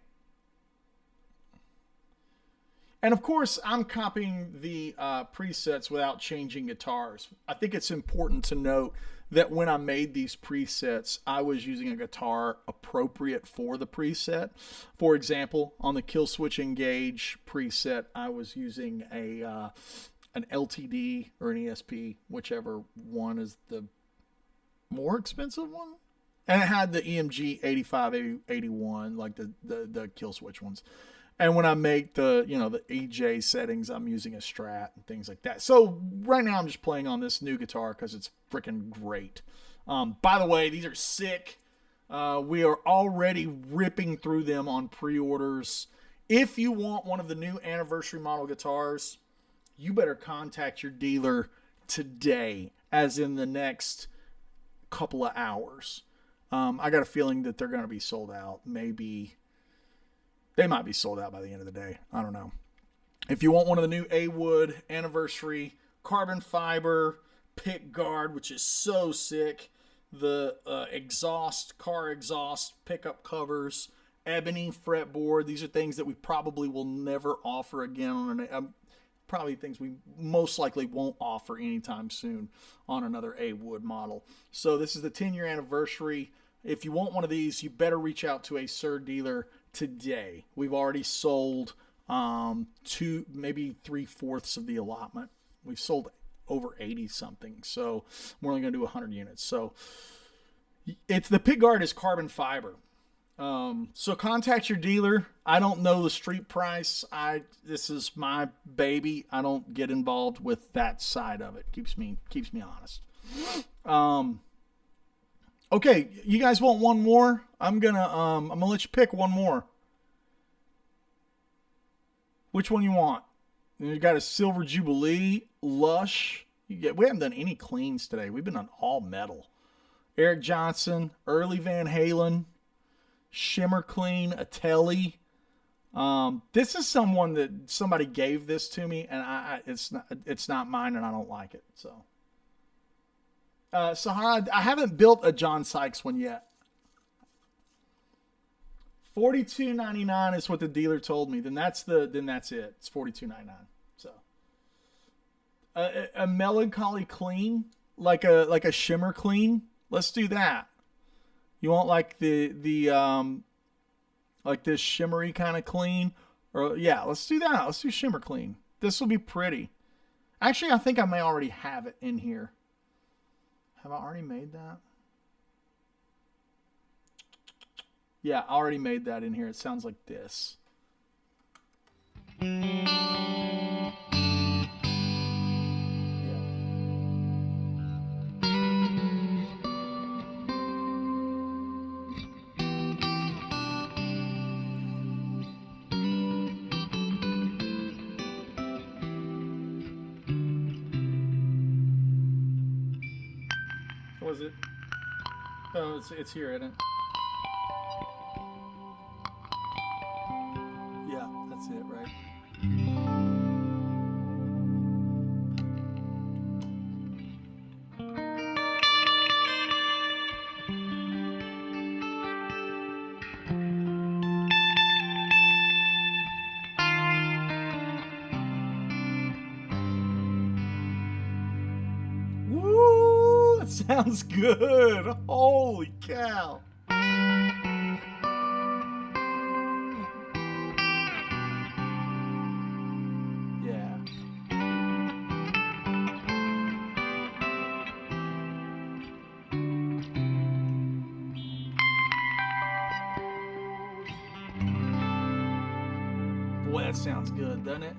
And of course, I'm copying the presets without changing guitars. I think it's important to note that when I made these presets, I was using a guitar appropriate for the preset. For example, on the Kill Switch Engage preset, I was using an LTD or an ESP, whichever one is the more expensive one. And it had the EMG 85, 81, like the Kill Switch ones. And when I make the EJ settings, I'm using a Strat and things like that. So right now I'm just playing on this new guitar because it's freaking great. By the way, these are sick. We are already ripping through them on pre-orders. If you want one of the new anniversary model guitars, you better contact your dealer today, as in the next couple of hours. I got a feeling that they're going to be sold out. Maybe they might be sold out by the end of the day. I don't know. If you want one of the new A-Wood anniversary carbon fiber pick guard, which is so sick, the car exhaust pickup covers, ebony fretboard. These are things that we probably will never offer again on probably things we most likely won't offer anytime soon on another A-Wood model. So this is the 10-year anniversary. If you want one of these, you better reach out to a Sir dealer today. We've already sold two, maybe 3/4 of the allotment. We've sold over 80 something. So we're only going to do 100 units. So it's the pick guard is carbon fiber. So contact your dealer. I don't know the street price. This is my baby. I don't get involved with that side of it. Keeps me honest. Okay, you guys want one more? I'm gonna let you pick one more. Which one you want? You got a Silver Jubilee, Lush. We haven't done any cleans today. We've been on all metal. Eric Johnson, Early Van Halen, Shimmer Clean, Atelli. This is someone that somebody gave this to me, and it's not mine, and I don't like it. So, Sahara, I haven't built a John Sykes one yet. $42.99 is what the dealer told me. Then that's it. It's $42.99. So, a melancholy clean, like a Shimmer Clean. Let's do that. You want like the like this shimmery kind of clean, or yeah, let's do that. Let's do Shimmer Clean. This will be pretty. Actually, I think I may already have it in here. Have I already made that? Yeah, I already made that in here. It sounds like this. What was it? Oh, it's here, isn't it? Yeah, that's it, right? Woo! That sounds good. Holy cow. Boy, that sounds good, doesn't it?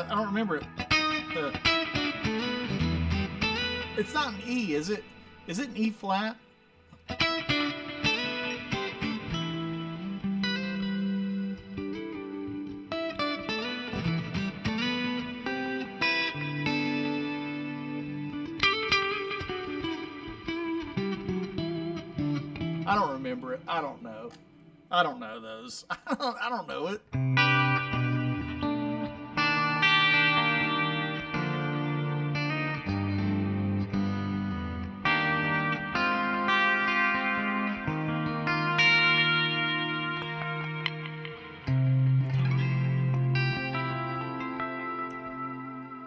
I don't remember it. It's not an E, is it? Is it an E flat? I don't remember it. I don't know. I don't know those. I don't know it.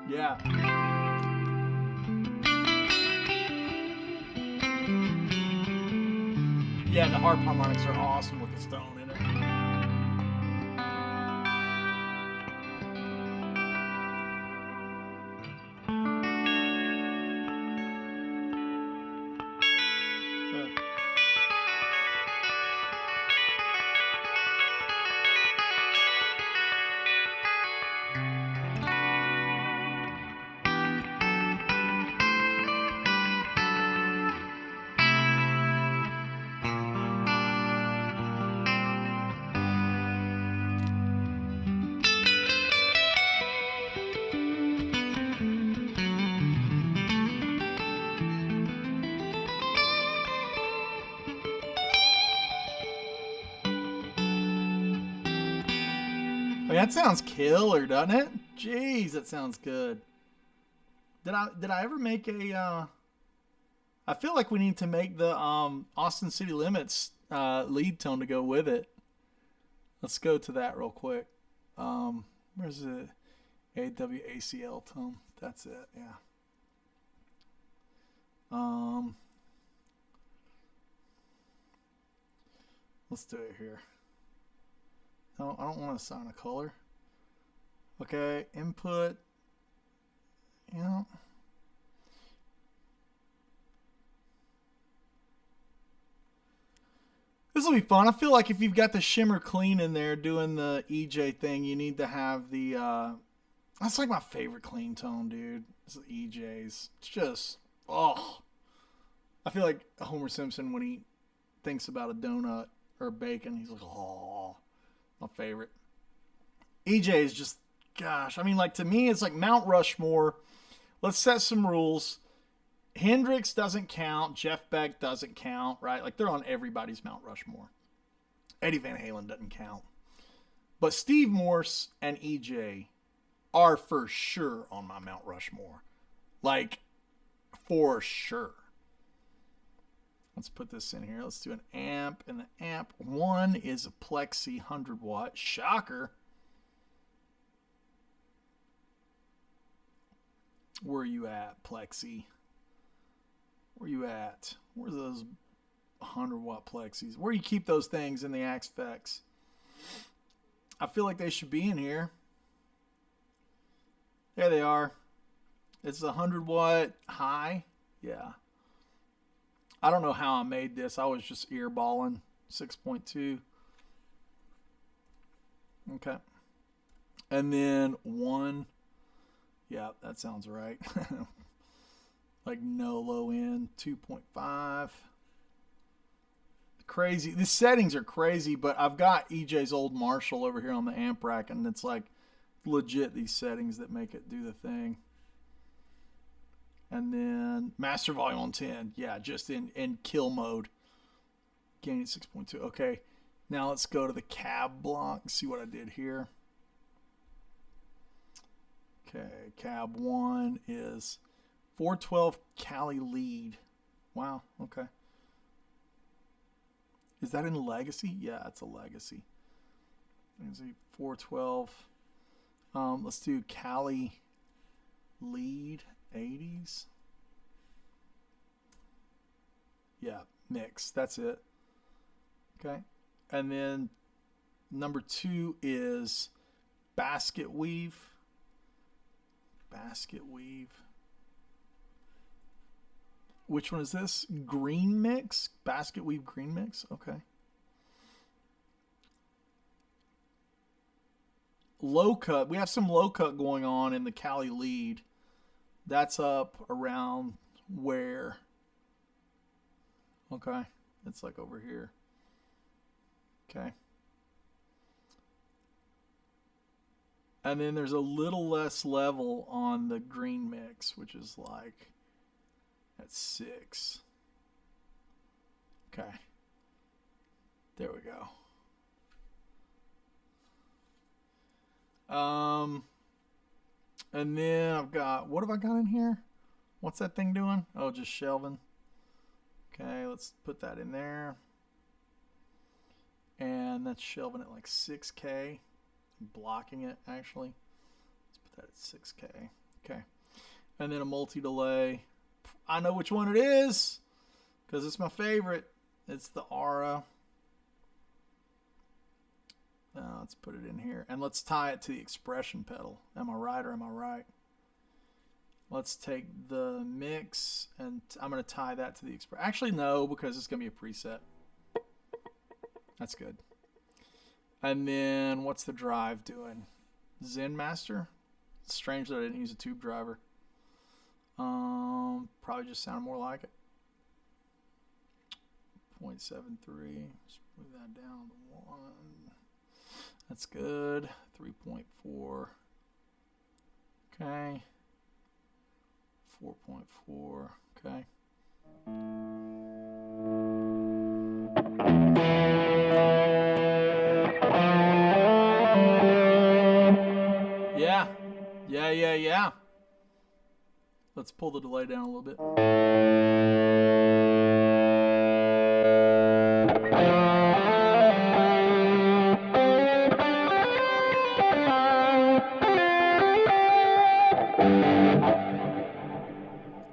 Yeah. Yeah, the harp harmonics are awesome with the stone in it. that sounds killer, doesn't it? Jeez, that sounds good. Did I ever make a I feel like we need to make the Austin City Limits lead tone to go with it. Let's go to that real quick. Where's the AWACL tone? That's it, yeah. Let's do it here. No, I don't want to assign a color. Okay, input. Yeah. This will be fun. I feel like if you've got the Shimmer clean in there doing the EJ thing, you need to have the... that's like my favorite clean tone, dude. It's the EJs. It's just... Oh. I feel like Homer Simpson when he thinks about a donut or bacon. He's like, oh. My favorite. EJ is just... Gosh. I mean, like, to me, it's like Mount Rushmore. Let's set some rules. Hendrix doesn't count. Jeff Beck doesn't count, right? Like, they're on everybody's Mount Rushmore. Eddie Van Halen doesn't count. But Steve Morse and EJ are for sure on my Mount Rushmore. Like, for sure. Let's put this in here. Let's do an amp. And the amp 1 is a Plexi 100 watt. Shocker. Where are you at, Plexi? Where you at? Where's those 100 watt Plexis? Where do you keep those things in the Axe-Fex? I feel like they should be in here. There they are. It's a 100 watt high. Yeah. I don't know how I made this. I was just earballing. 6.2. Okay. And then 1. Yeah, that sounds right. Like no low end, 2.5. Crazy. These settings are crazy, but I've got EJ's old Marshall over here on the amp rack, and it's like legit these settings that make it do the thing. And then master volume on 10. Yeah, just in kill mode. Gain at 6.2. Okay, now let's go to the cab block and see what I did here. Okay, cab 1 is 412 Cali lead. Wow, okay. Is that in Legacy? Yeah, it's a Legacy. Let's see, 412. Let's do Cali lead 80s. Yeah, mix. That's it. Okay. And then number 2 is basket weave. Basket weave. Which one is this? Green mix? Basket weave green mix? Okay. Low cut. We have some low cut going on in the Cali lead. That's up around where? Okay. It's like over here. Okay. And then there's a little less level on the green mix, which is like at 6. Okay. There we go. And then I've got, what have I got in here? What's that thing doing? Oh, just shelving. Okay, let's put that in there. And that's shelving at like 6K. Blocking it, actually. Let's put that at 6K. Okay. And then a multi-delay. I know which one it is because it's my favorite. It's the Aura. Let's put it in here. And let's tie it to the expression pedal. Am I right or am I right? Let's take the mix and I'm going to tie that to the expression. Actually, no, because it's going to be a preset. That's good. And then what's the drive doing? Zen Master? It's strange that I didn't use a tube driver. Probably just sounded more like it. 0.73. Just move that down to 1. That's good. 3.4. Okay. 4.4. Okay. Yeah. Let's pull the delay down a little bit.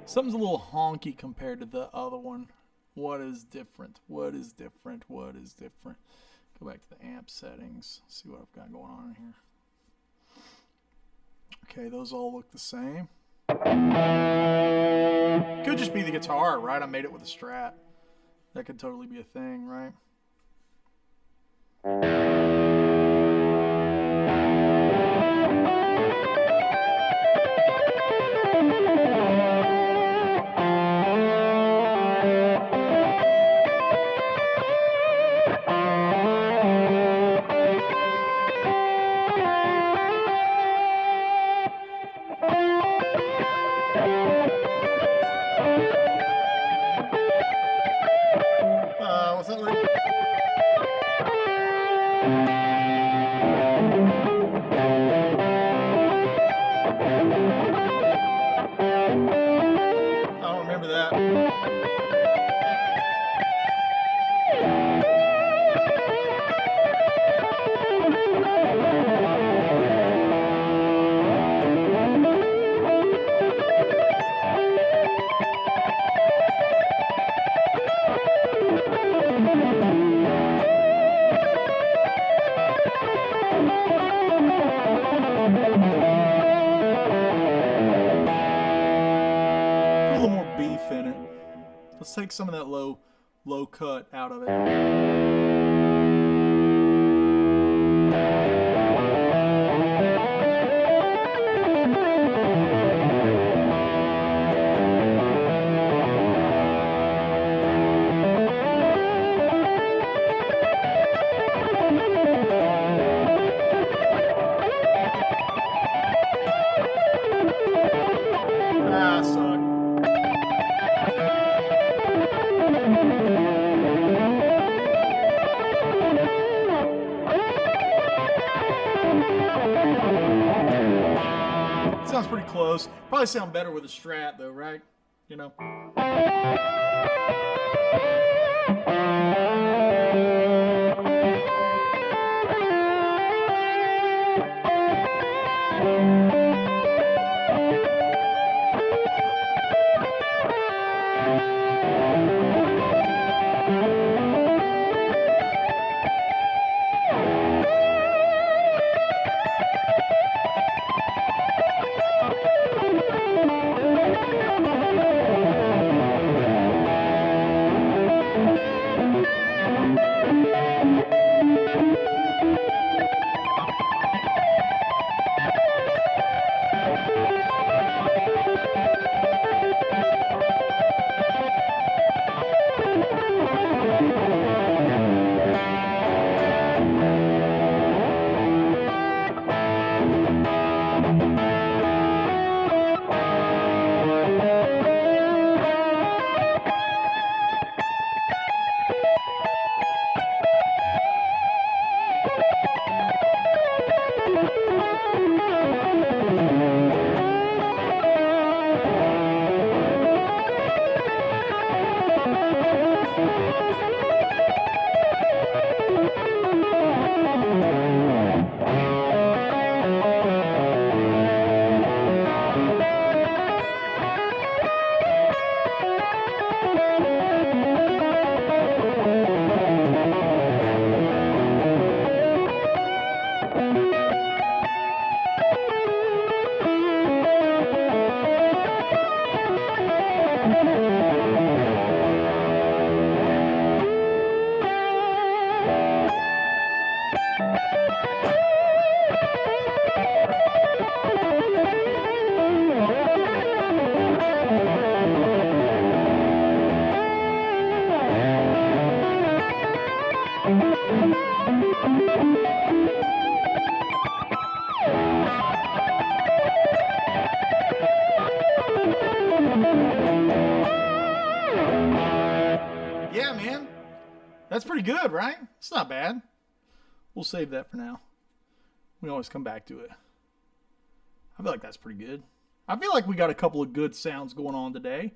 Something's a little honky compared to the other one. What is different? What is different? What is different? Go back to the amp settings. See what I've got going on here. Okay, those all look the same. Could just be the guitar, right? I made it with a Strat. That could totally be a thing, right? What's that like? I don't remember that. Let's take some of that low cut out of it. Sounds pretty close. Probably sound better with a Strat though, right? You know. Yeah, man. That's pretty good, right? It's not bad. We'll save that for now. We always come back to it. I feel like that's pretty good. I feel like we got a couple of good sounds going on today.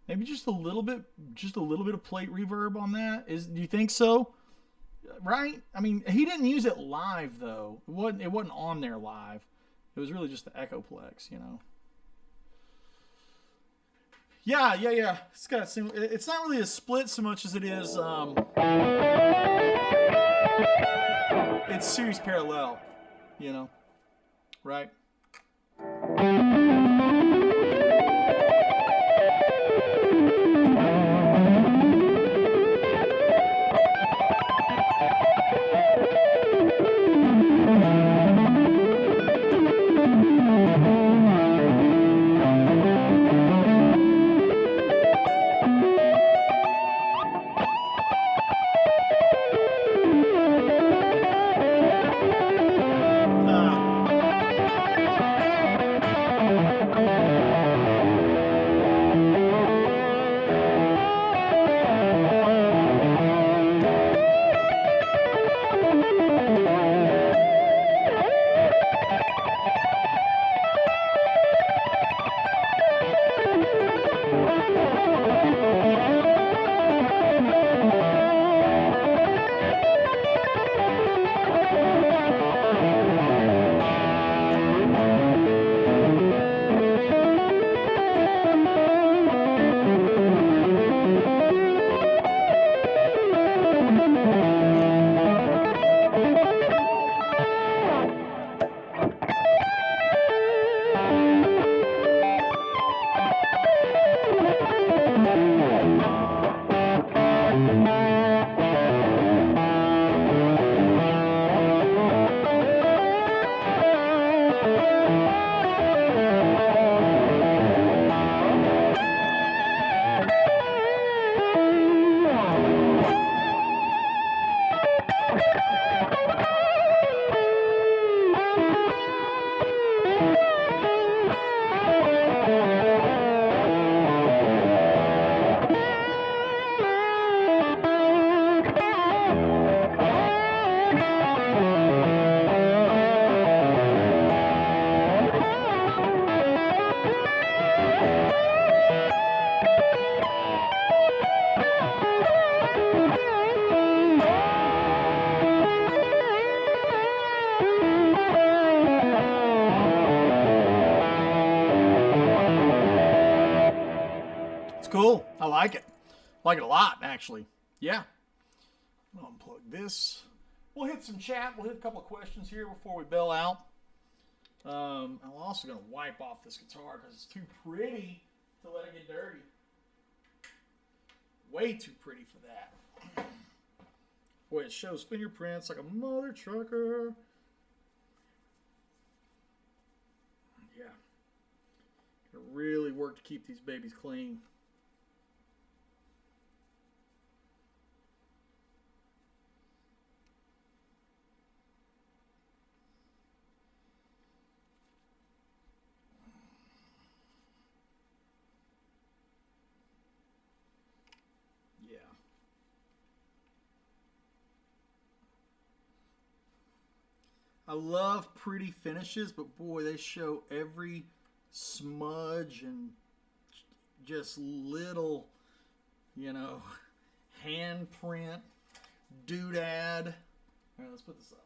Maybe just a little bit of plate reverb on that. Do you think so? Right? I mean, he didn't use it live though. It wasn't on there live. It was really just the Echoplex, you know. Yeah. It's not really a split so much as it is. It's series parallel, you know, right? Cool. I like it. I like it a lot, actually. Yeah. I'll unplug this. We'll hit some chat. We'll hit a couple of questions here before we bail out. I'm also going to wipe off this guitar because it's too pretty to let it get dirty. Way too pretty for that. Boy, it shows fingerprints like a mother trucker. Yeah. Gotta really work to keep these babies clean. I love pretty finishes, but boy, they show every smudge and just little, you know, handprint, doodad. All right, let's put this up.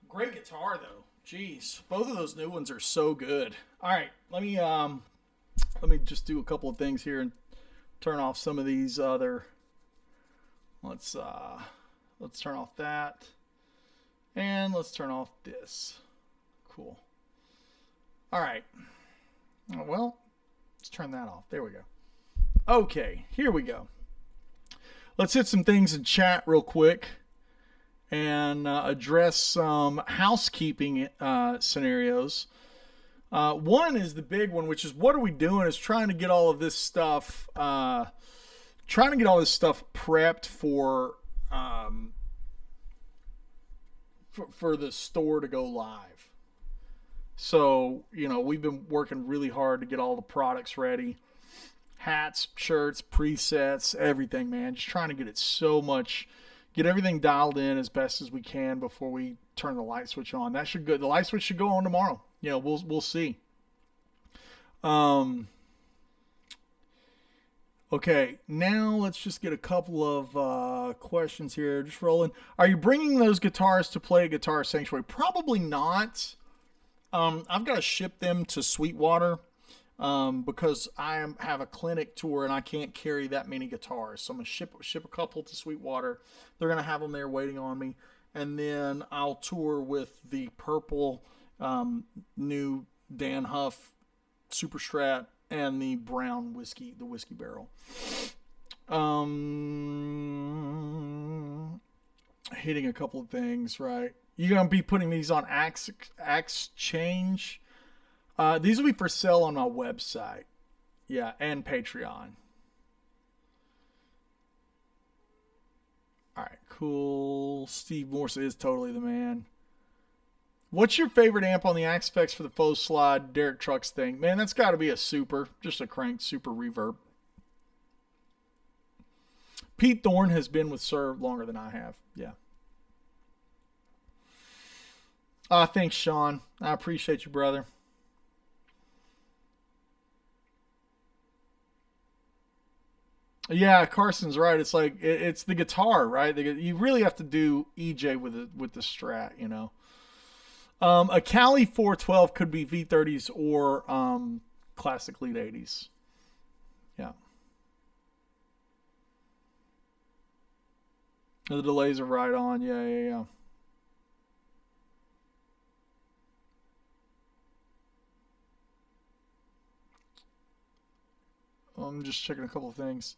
Great guitar, though. Jeez, both of those new ones are so good. All right, let me just do a couple of things here and turn off some of these other. Let's turn off that, and let's turn off this. Cool. All right. Well, let's turn that off. There we go. Okay, here we go. Let's hit some things in chat real quick and address some housekeeping scenarios. One is the big one, which is what are we doing? Is trying to get all of this stuff. Trying to get all this stuff prepped for the store to go live. So, you know, we've been working really hard to get all the products ready. hats, shirts, presets, everything, man. Just trying to get everything dialed in as best as we can before we turn the light switch on. That should go. The light switch should go on tomorrow. We'll see. Okay, now let's just get a couple of questions here. Just rolling. Are you bringing those guitars to play at Guitar Sanctuary? Probably not. I've got to ship them to Sweetwater because have a clinic tour and I can't carry that many guitars. So I'm going to ship a couple to Sweetwater. They're going to have them there waiting on me. And then I'll tour with the purple new Dan Huff Super Strat and the brown whiskey, the whiskey barrel. Hitting a couple of things, right? You're going to be putting these on Axe Change. These will be for sale on my website. Yeah, and Patreon. All right, cool. Steve Morse is totally the man. What's your favorite amp on the Axe Effects for the faux slide Derek Trucks thing? Man, that's got to be a super. Just a cranked super reverb. Pete Thorne has been with Sir longer than I have. Yeah. Thanks, Sean. I appreciate you, brother. Yeah, Carson's right. It's like it's the guitar, right? You really have to do EJ with the Strat, you know. A Cali 412 could be V30s or classic lead 80s. Yeah. The delays are right on. Yeah. I'm just checking a couple of things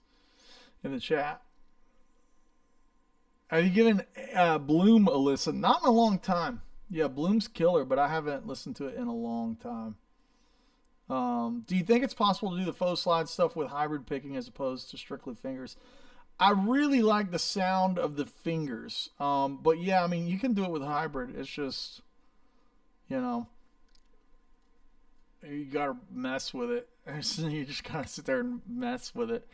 in the chat. Have you given Bloom a listen? Not in a long time. Yeah, Bloom's killer, but I haven't listened to it in a long time. Do you think it's possible to do the faux slide stuff with hybrid picking as opposed to strictly fingers? I really like the sound of the fingers. But yeah, I mean, you can do it with hybrid. It's just, you got to mess with it. You just kind of sit there and mess with it.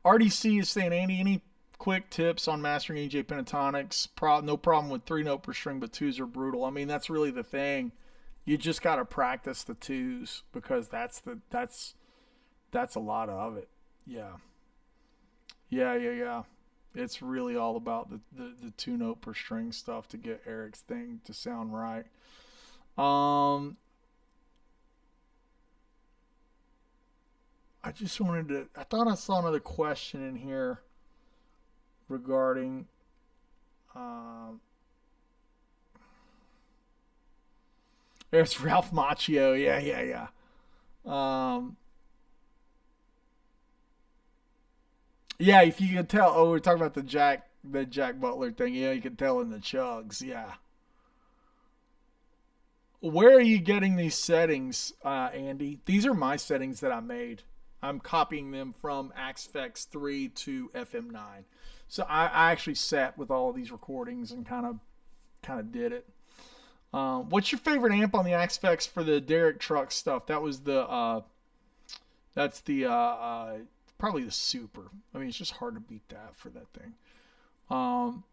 RDC is saying, Andy, any quick tips on mastering EJ pentatonics? No problem with 3-note per string, but 2s are brutal. I mean, that's really the thing. You just got to practice the 2s because that's a lot of it. Yeah. It's really all about the 2-note per string stuff to get Eric's thing to sound right. I thought I saw another question in here regarding there's Ralph Macchio. Yeah. Yeah, if you can tell, we're talking about the Jack Butler thing. Yeah, you can tell in the chugs. Yeah. Where are you getting these settings, Andy? These are my settings that I made. I'm copying them from Axe 3 to FM9. So I actually sat with all of these recordings and kind of did it. What's your favorite amp on the Axe for the Derek Truck stuff? That was that's probably the Super. I mean, it's just hard to beat that for that thing.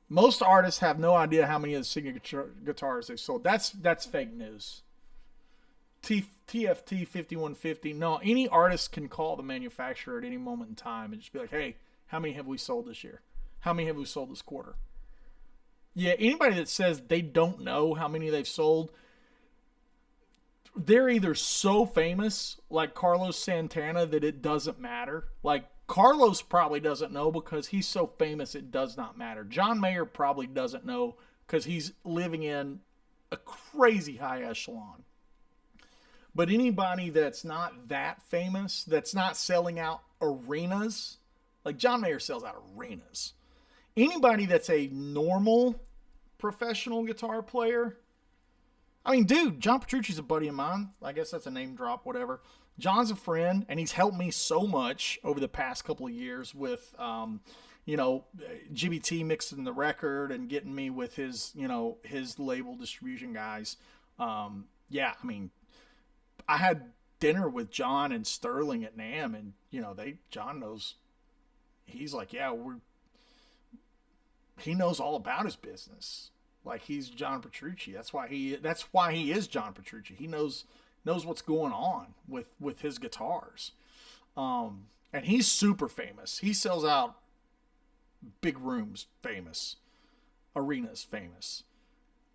Most artists have no idea how many of the signature guitars they've sold. That's fake news. TFT 5150. No, any artist can call the manufacturer at any moment in time and just be like, hey, how many have we sold this year? How many have we sold this quarter? Yeah, anybody that says they don't know how many they've sold, they're either so famous, like Carlos Santana, that it doesn't matter. Like, Carlos probably doesn't know because he's so famous it does not matter. John Mayer probably doesn't know because he's living in a crazy high echelon. But anybody that's not that famous, that's not selling out arenas, like John Mayer sells out arenas. Anybody that's a normal professional guitar player, I mean, dude, John Petrucci's a buddy of mine. I guess that's a name drop, whatever. John's a friend, and he's helped me so much over the past couple of years with, GBT mixing the record and getting me with his label distribution guys. I mean, I had dinner with John and Sterling at NAMM, and John knows. He's like, yeah, he knows all about his business. Like, he's John Petrucci. That's why he is John Petrucci. He knows what's going on with his guitars. And he's super famous. He sells out big rooms, famous arenas, famous.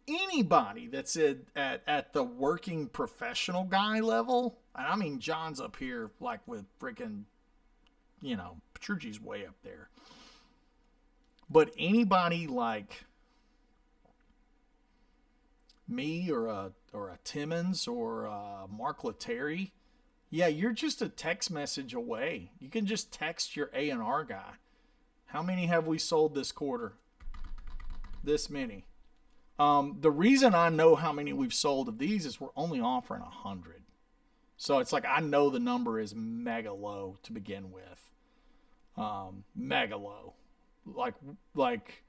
Anybody that's at the working professional guy level, and I mean John's up here like with freaking, Petrucci's way up there. But anybody like me or a Timmons or a Mark Letary, yeah, you're just a text message away. You can just text your A&R guy. How many have we sold this quarter? This many. The reason I know how many we've sold of these is we're only offering 100. So it's like I know the number is mega low to begin with. Mega low. Like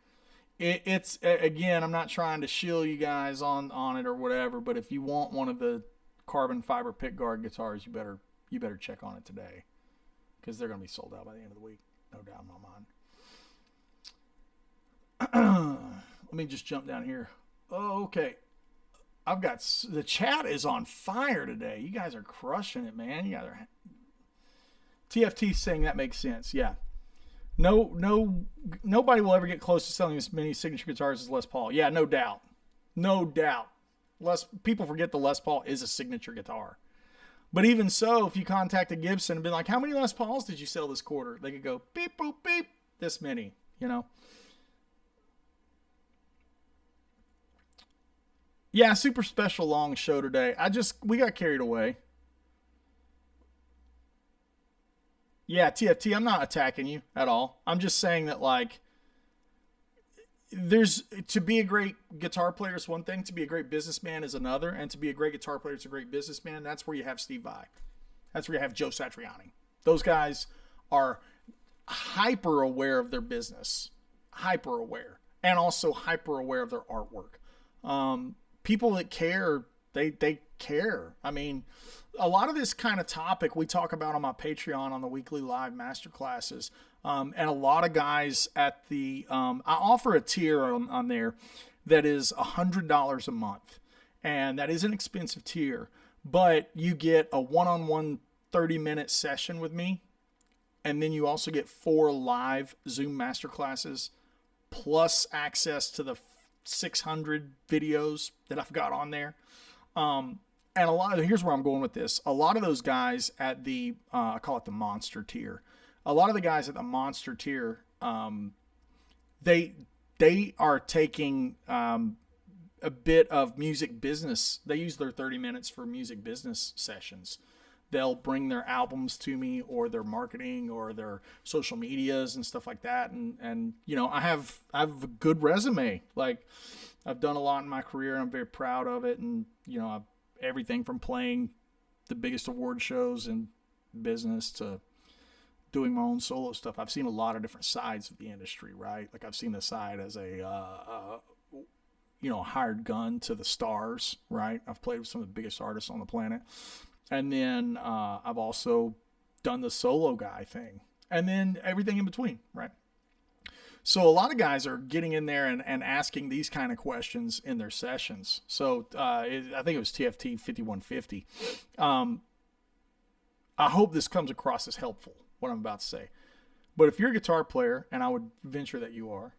it's again, I'm not trying to shill you guys on it or whatever, but if you want one of the carbon fiber pickguard guitars, you better check on it today, because they're going to be sold out by the end of the week, no doubt in my mind. Let me just jump down here. Oh, okay. I've got the chat is on fire today. You guys are crushing it, man. You guys are. TFT saying that makes sense. Yeah. Nobody will ever get close to selling as many signature guitars as Les Paul. Yeah, no doubt. No doubt. People forget the Les Paul is a signature guitar. But even so, if you contacted Gibson and been like, how many Les Pauls did you sell this quarter? They could go, beep, boop, beep, this many, Yeah, super special long show today. We got carried away. Yeah, TFT, I'm not attacking you at all. I'm just saying that, like, to be a great guitar player is one thing, to be a great businessman is another, and to be a great guitar player is a great businessman. That's where you have Steve Vai. That's where you have Joe Satriani. Those guys are hyper aware of their business, hyper aware, and also hyper aware of their artwork. People that care, they care. I mean, a lot of this kind of topic we talk about on my Patreon on the weekly live masterclasses. And a lot of guys at I offer a tier on there that is $100 a month. And that is an expensive tier, but you get a one-on-one 30-minute session with me. And then you also get 4 live Zoom masterclasses, plus access to the 600 videos that I've got on there. And here's where I'm going with this. A lot of those guys at the, I call it the monster tier. A lot of the guys at the monster tier, they are taking a bit of music business. They use their 30 minutes for music business sessions. They'll bring their albums to me, or their marketing, or their social medias and stuff like that. And I have a good resume. Like, I've done a lot in my career, and I'm very proud of it. And I've everything from playing the biggest award shows in business to doing my own solo stuff. I've seen a lot of different sides of the industry, right? Like, I've seen the side as a hired gun to the stars, right? I've played with some of the biggest artists on the planet. And then I've also done the solo guy thing, and then everything in between, right? So a lot of guys are getting in there and asking these kind of questions in their sessions. So I think it was TFT 5150. I hope this comes across as helpful, what I'm about to say. But if you're a guitar player, and I would venture that you are,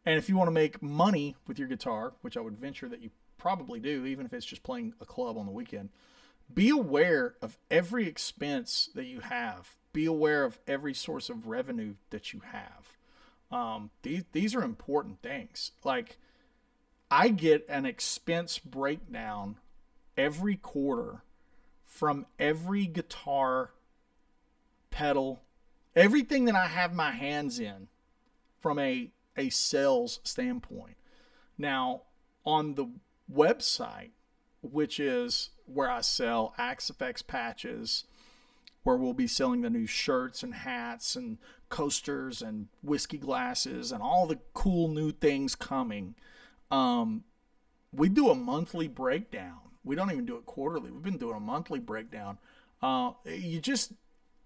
and if you want to make money with your guitar, which I would venture that you probably do, even if it's just playing a club on the weekend, be aware of every expense that you have. Be aware of every source of revenue that you have. These are important things. Like, I get an expense breakdown every quarter from every guitar, pedal, everything that I have my hands in from a sales standpoint. Now, on the website, which is where I sell Axe Effects patches, where we'll be selling the new shirts and hats and coasters and whiskey glasses and all the cool new things coming. We do a monthly breakdown. We don't even do it quarterly. We've been doing a monthly breakdown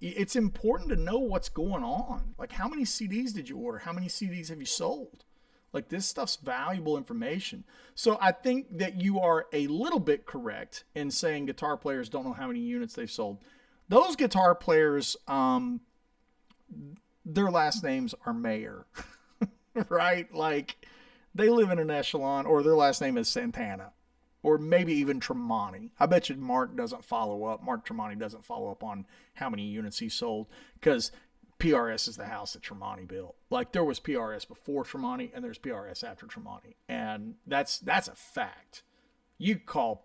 It's important to know what's going on. Like, how many CDs did you order? How many CDs have you sold? Like, this stuff's valuable information. So I think that you are a little bit correct in saying guitar players don't know how many units they've sold. Those guitar players, their last names are Mayer, right? Like, they live in an echelon, or their last name is Santana, or maybe even Tremonti. I bet you Mark Tremonti doesn't follow up on how many units he sold, because PRS is the house that Tremonti built. Like, there was PRS before Tremonti, and there's PRS after Tremonti, and that's a fact. You call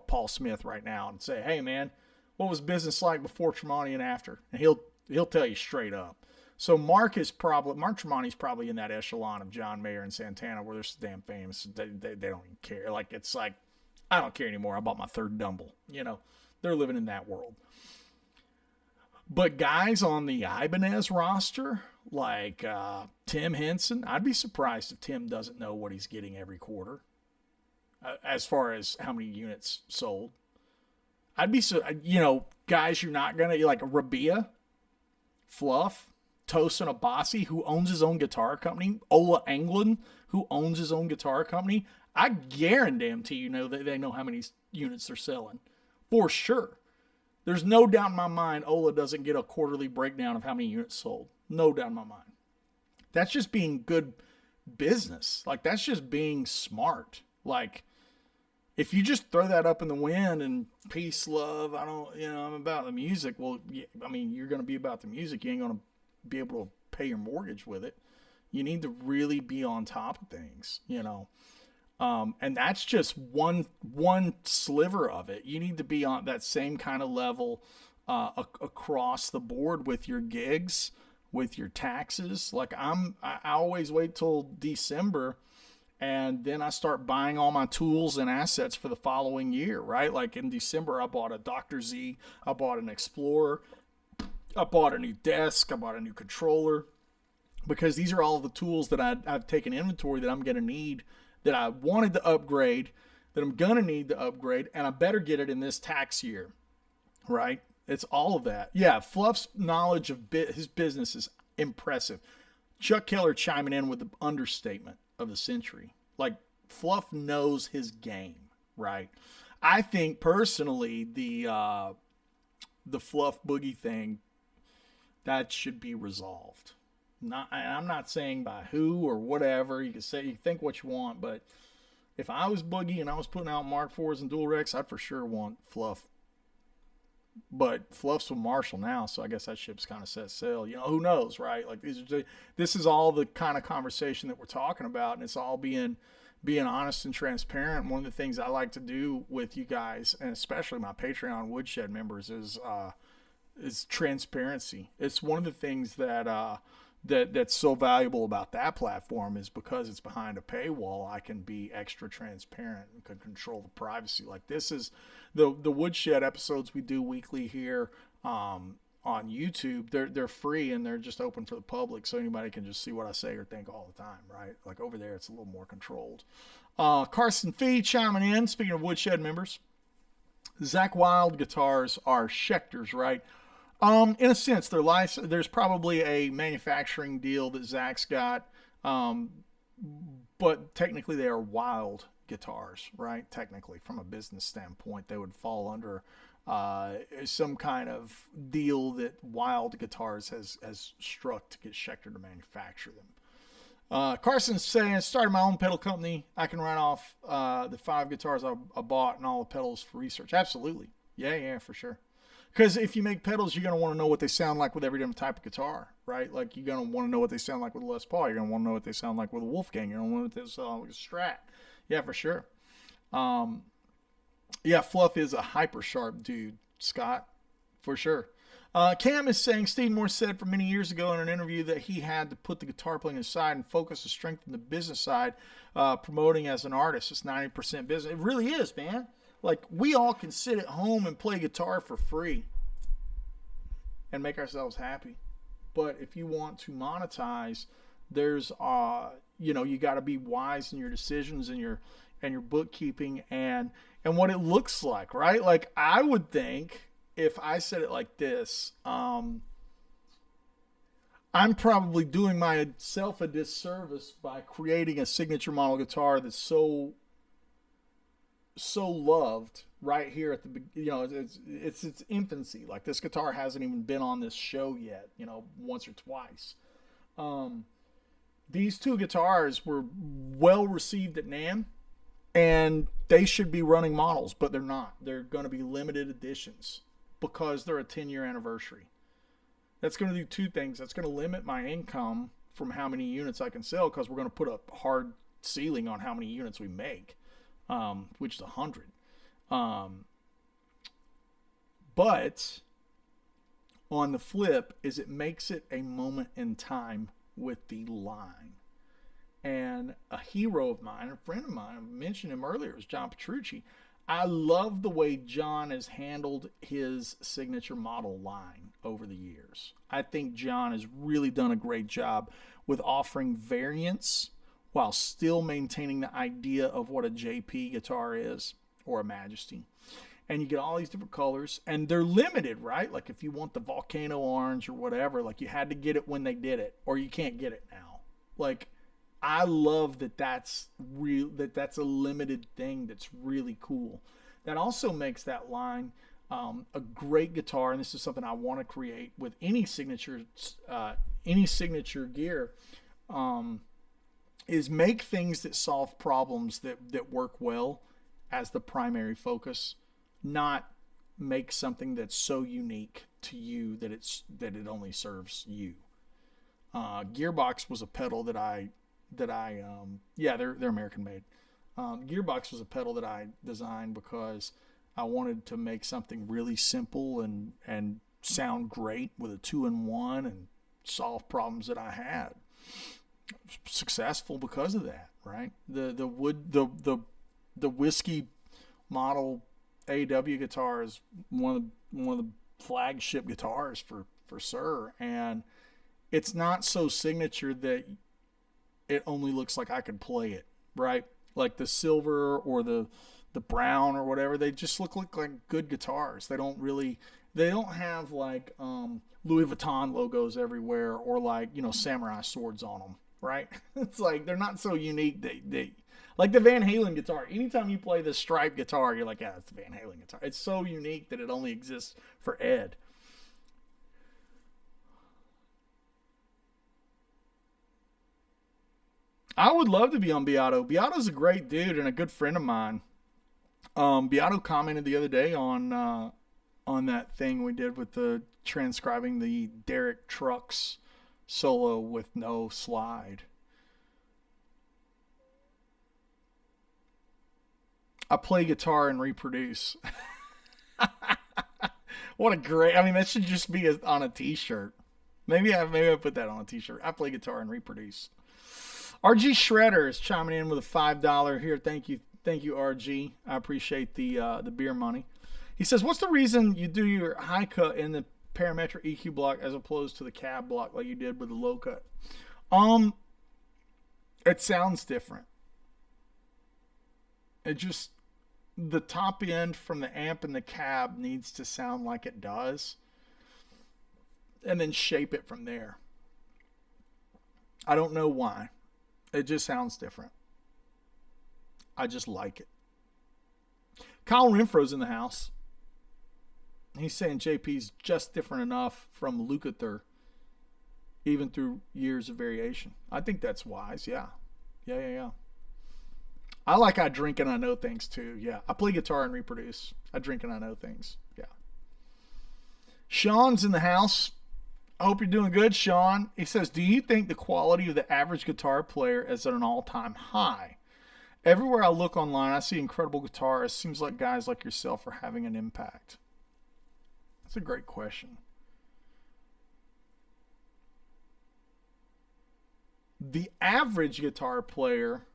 Paul Smith right now and say, "Hey man, what was business like before Tremonti and after?" And he'll tell you straight up. So Mark Tremonti's probably in that echelon of John Mayer and Santana, where they're so damn famous. They don't even care. Like, it's like, I don't care anymore. I bought my third Dumble. They're living in that world. But guys on the Ibanez roster, like Tim Henson, I'd be surprised if Tim doesn't know what he's getting every quarter, as far as how many units sold. I'd be guys you're not gonna, like Rabia, Fluff, Tosin Abasi, who owns his own guitar company, Ola Englund, who owns his own guitar company. I guarantee you know that they know how many units they're selling, for sure. There's no doubt in my mind Ola doesn't get a quarterly breakdown of how many units sold. No doubt in my mind. That's just being good business. Like, that's just being smart. Like, if you just throw that up in the wind and peace, love, I'm about the music. Well, you're going to be about the music. You ain't going to be able to pay your mortgage with it. You need to really be on top of things, and that's just one sliver of it. You need to be on that same kind of level across the board with your gigs, with your taxes. Like, I always wait till December, and then I start buying all my tools and assets for the following year, right? Like, in December, I bought a Dr. Z, I bought an Explorer, I bought a new desk, I bought a new controller, because these are all the tools that I've taken inventory that I'm going to need, that I wanted to upgrade, that I'm going to need to upgrade, and I better get it in this tax year, right? It's all of that. Yeah, Fluff's knowledge of his business is impressive. Chuck Keller chiming in with the understatement of the century. Like, Fluff knows his game, right? I think, personally, the Fluff Boogie thing, that should be resolved. I'm not saying by who or whatever. You can think what you want, but if I was Boogie and I was putting out Mark IVs and Dual Rex, I'd for sure want Fluff. But Fluff's with Marshall now, so I guess that ship's kind of set sail. Who knows, right? Like, this is all the kind of conversation that we're talking about, and it's all being honest and transparent. One of the things I like to do with you guys, and especially my Patreon Woodshed members, is transparency. It's one of the things that's so valuable about that platform, is because it's behind a paywall. I can be extra transparent and can control the privacy. Like, this is the Woodshed episodes we do weekly here on YouTube. They're free, and they're just open for the public, so anybody can just see what I say or think all the time, right? Like, over there, it's a little more controlled. Carson Fee chiming in. Speaking of Woodshed members, Zach Wild guitars are Schecters, right? In a sense, there's probably a manufacturing deal that Zach's got, but technically they are Wild guitars, right? Technically, from a business standpoint, they would fall under some kind of deal that Wild Guitars has struck to get Schecter to manufacture them. Carson's saying, started my own pedal company. I can write off the 5 guitars I bought and all the pedals for research. Absolutely. Yeah, for sure. Because if you make pedals, you're going to want to know what they sound like with every different type of guitar, right? Like, you're going to want to know what they sound like with a Les Paul. You're going to want to know what they sound like with a Wolfgang. You're going to want to know what they sound like with a Strat. Yeah, for sure. Yeah, Fluff is a hyper sharp dude, Scott, for sure. Cam is saying Steve Morse said for many years ago in an interview that he had to put the guitar playing aside and focus to strengthen the business side, promoting as an artist. It's 90% business. It really is, man. Like, we all can sit at home and play guitar for free and make ourselves happy. But if you want to monetize, there's, you got to be wise in your decisions and your bookkeeping and what it looks like, right? Like, I would think if I said it like this, I'm probably doing myself a disservice by creating a signature model guitar that's so loved right here at the, it's its infancy. Like, this guitar hasn't even been on this show yet, once or twice. These two guitars were well received at NAMM, and they should be running models, but they're not. They're going to be limited editions because they're a 10-year anniversary. That's going to do two things. That's going to limit my income from how many units I can sell, because we're going to put a hard ceiling on how many units we make, which is 100. But on the flip is it makes it a moment in time with the line. And a hero of mine, a friend of mine, I mentioned him earlier, was John Petrucci. I love the way John has handled his signature model line over the years. I think John has really done a great job with offering variants while still maintaining the idea of what a JP guitar is, or a Majesty. And you get all these different colors, and they're limited, right? Like, if you want the volcano orange or whatever, like, you had to get it when they did it, or you can't get it now. Like, I love that that's real, that's a limited thing that's really cool. That also makes that line a great guitar, and this is something I want to create with any signature gear, is make things that solve problems that work well as the primary focus, not make something that's so unique to you that it only serves you. Gearbox was a pedal they're American made. Gearbox was a pedal that I designed because I wanted to make something really simple and sound great with a 2-in-1 and solve problems that I had. Successful because of that, right? The whiskey model AW guitar is one of the flagship guitars for Sir, and it's not so signature that it only looks like I could play it, right? Like the silver or the brown or whatever, they just look like good guitars. They don't have like Louis Vuitton logos everywhere, or like, samurai swords on them, right? It's like they're not so unique. They like the Van Halen guitar. Anytime you play the Stripe guitar, you're like, yeah, it's the Van Halen guitar. It's so unique that it only exists for Ed. I would love to be on Beato. Beato's a great dude and a good friend of mine. Beato commented the other day on that thing we did with the transcribing the Derek Trucks solo with no slide. I play guitar and reproduce. What a great! I mean, that should just be on a T-shirt. Maybe I put that on a T-shirt. I play guitar and reproduce. RG Shredder is chiming in with a $5 here. Thank you, RG. I appreciate the beer money. He says, "What's the reason you do your high cut in the parametric EQ block as opposed to the cab block like you did with the low cut?" It sounds different. It just, the top end from the amp and the cab needs to sound like it does, and then shape it from there. I don't know why. It just sounds different. I just like it. Kyle Renfro's in the house. He's saying JP's just different enough from Lukather, even through years of variation. I think that's wise. Yeah. I drink and I know things too. Yeah. I play guitar and reproduce. I drink and I know things. Yeah. Sean's in the house. I hope you're doing good, Sean. He says, "Do you think the quality of the average guitar player is at an all-time high? Everywhere I look online, I see incredible guitarists. Seems like guys like yourself are having an impact." That's a great question. The average guitar player,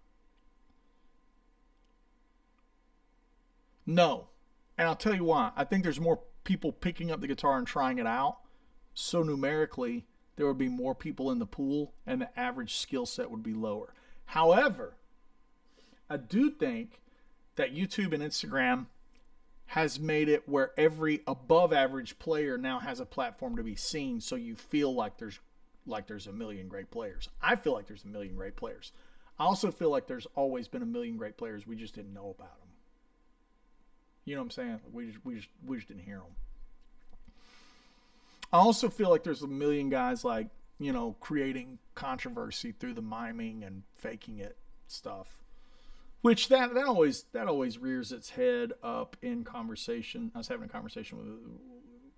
no. And I'll tell you why. I think there's more people picking up the guitar and trying it out. So numerically, there would be more people in the pool, and the average skill set would be lower. However, I do think that YouTube and Instagram has made it where every above average player now has a platform to be seen, so you feel like there's a million great players. I feel like there's a million great players. I also feel like there's always been a million great players. We just didn't know about them. You know what I'm saying? We just didn't hear them. I also feel like there's a million guys like, you know, creating controversy through the miming and faking it stuff, which that always rears its head up in conversation. I was having a conversation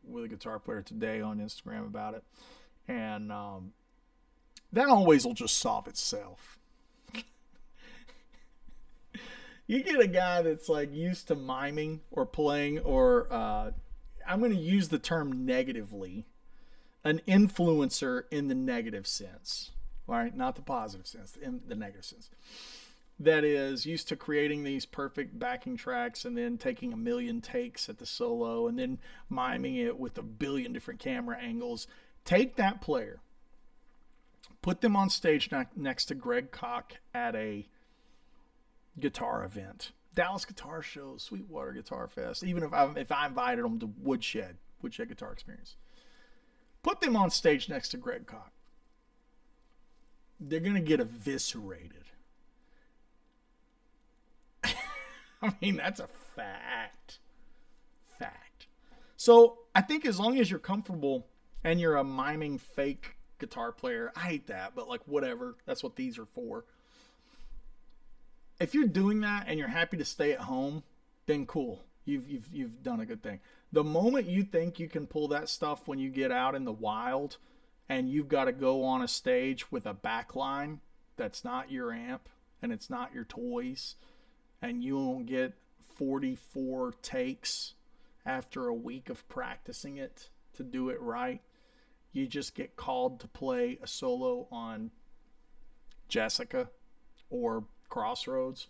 with a guitar player today on Instagram about it, and that always will just solve itself. You get a guy that's like used to miming or playing, or I'm going to use the term negatively, an influencer in the negative sense, right? Not the positive sense, in the negative sense. That is used to creating these perfect backing tracks and then taking a million takes at the solo and then miming it with a billion different camera angles. Take that player, put them on stage next to Greg Koch at a guitar event, Dallas Guitar Show, Sweetwater Guitar Fest, even if I invited them to Woodshed Guitar Experience. Put them on stage next to Greg Koch. They're going to get eviscerated. I mean, that's a fact. So I think as long as you're comfortable and you're a miming fake guitar player, I hate that, but like whatever, that's what these are for. If you're doing that and you're happy to stay at home, then cool. You've done a good thing. The moment you think you can pull that stuff when you get out in the wild and you've got to go on a stage with a backline that's not your amp and it's not your toys, and you won't get 44 takes after a week of practicing it to do it right, you just get called to play a solo on Jessica or Crossroads.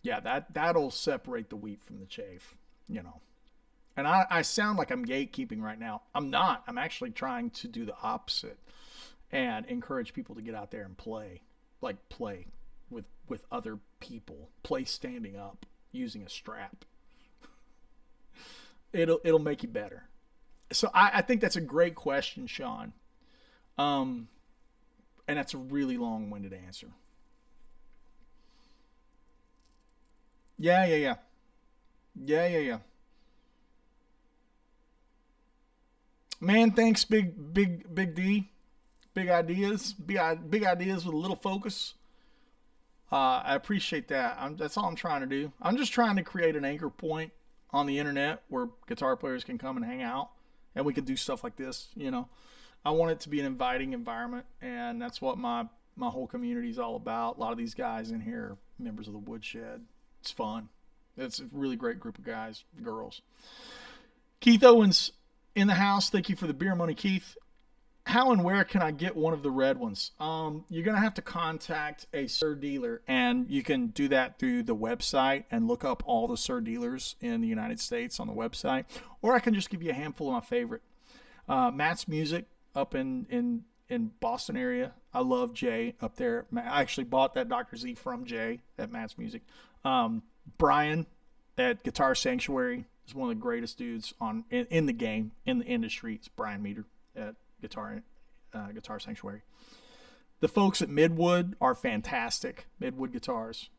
Yeah, that'll separate the wheat from the chaff, you know. And I sound like I'm gatekeeping right now. I'm not. I'm actually trying to do the opposite and encourage people to get out there and play. Like play with other people. Play standing up using a strap. It'll make you better. So I think that's a great question, Sean. And that's a really long-winded answer. Yeah. Man, thanks, Big D. Big ideas. Big ideas with a little focus. I appreciate that. That's all I'm trying to do. I'm just trying to create an anchor point on the internet where guitar players can come and hang out, and we can do stuff like this. You know, I want it to be an inviting environment, and that's what my whole community is all about. A lot of these guys in here are members of the Woodshed. It's fun. It's a really great group of guys, girls. Keith Owens in the house. Thank you for the beer money, Keith. How and where can I get one of the red ones? You're going to have to contact a Sir dealer, and you can do that through the website and look up all the Sir dealers in the United States on the website. Or I can just give you a handful of my favorite. Matt's Music up in Boston area. I love Jay up there. I actually bought that Dr. Z from Jay at Matt's Music. Brian at Guitar Sanctuary is one of the greatest dudes in the game, in the industry. It's Brian Meter at Guitar Sanctuary. The folks at Midwood are fantastic. Midwood Guitars.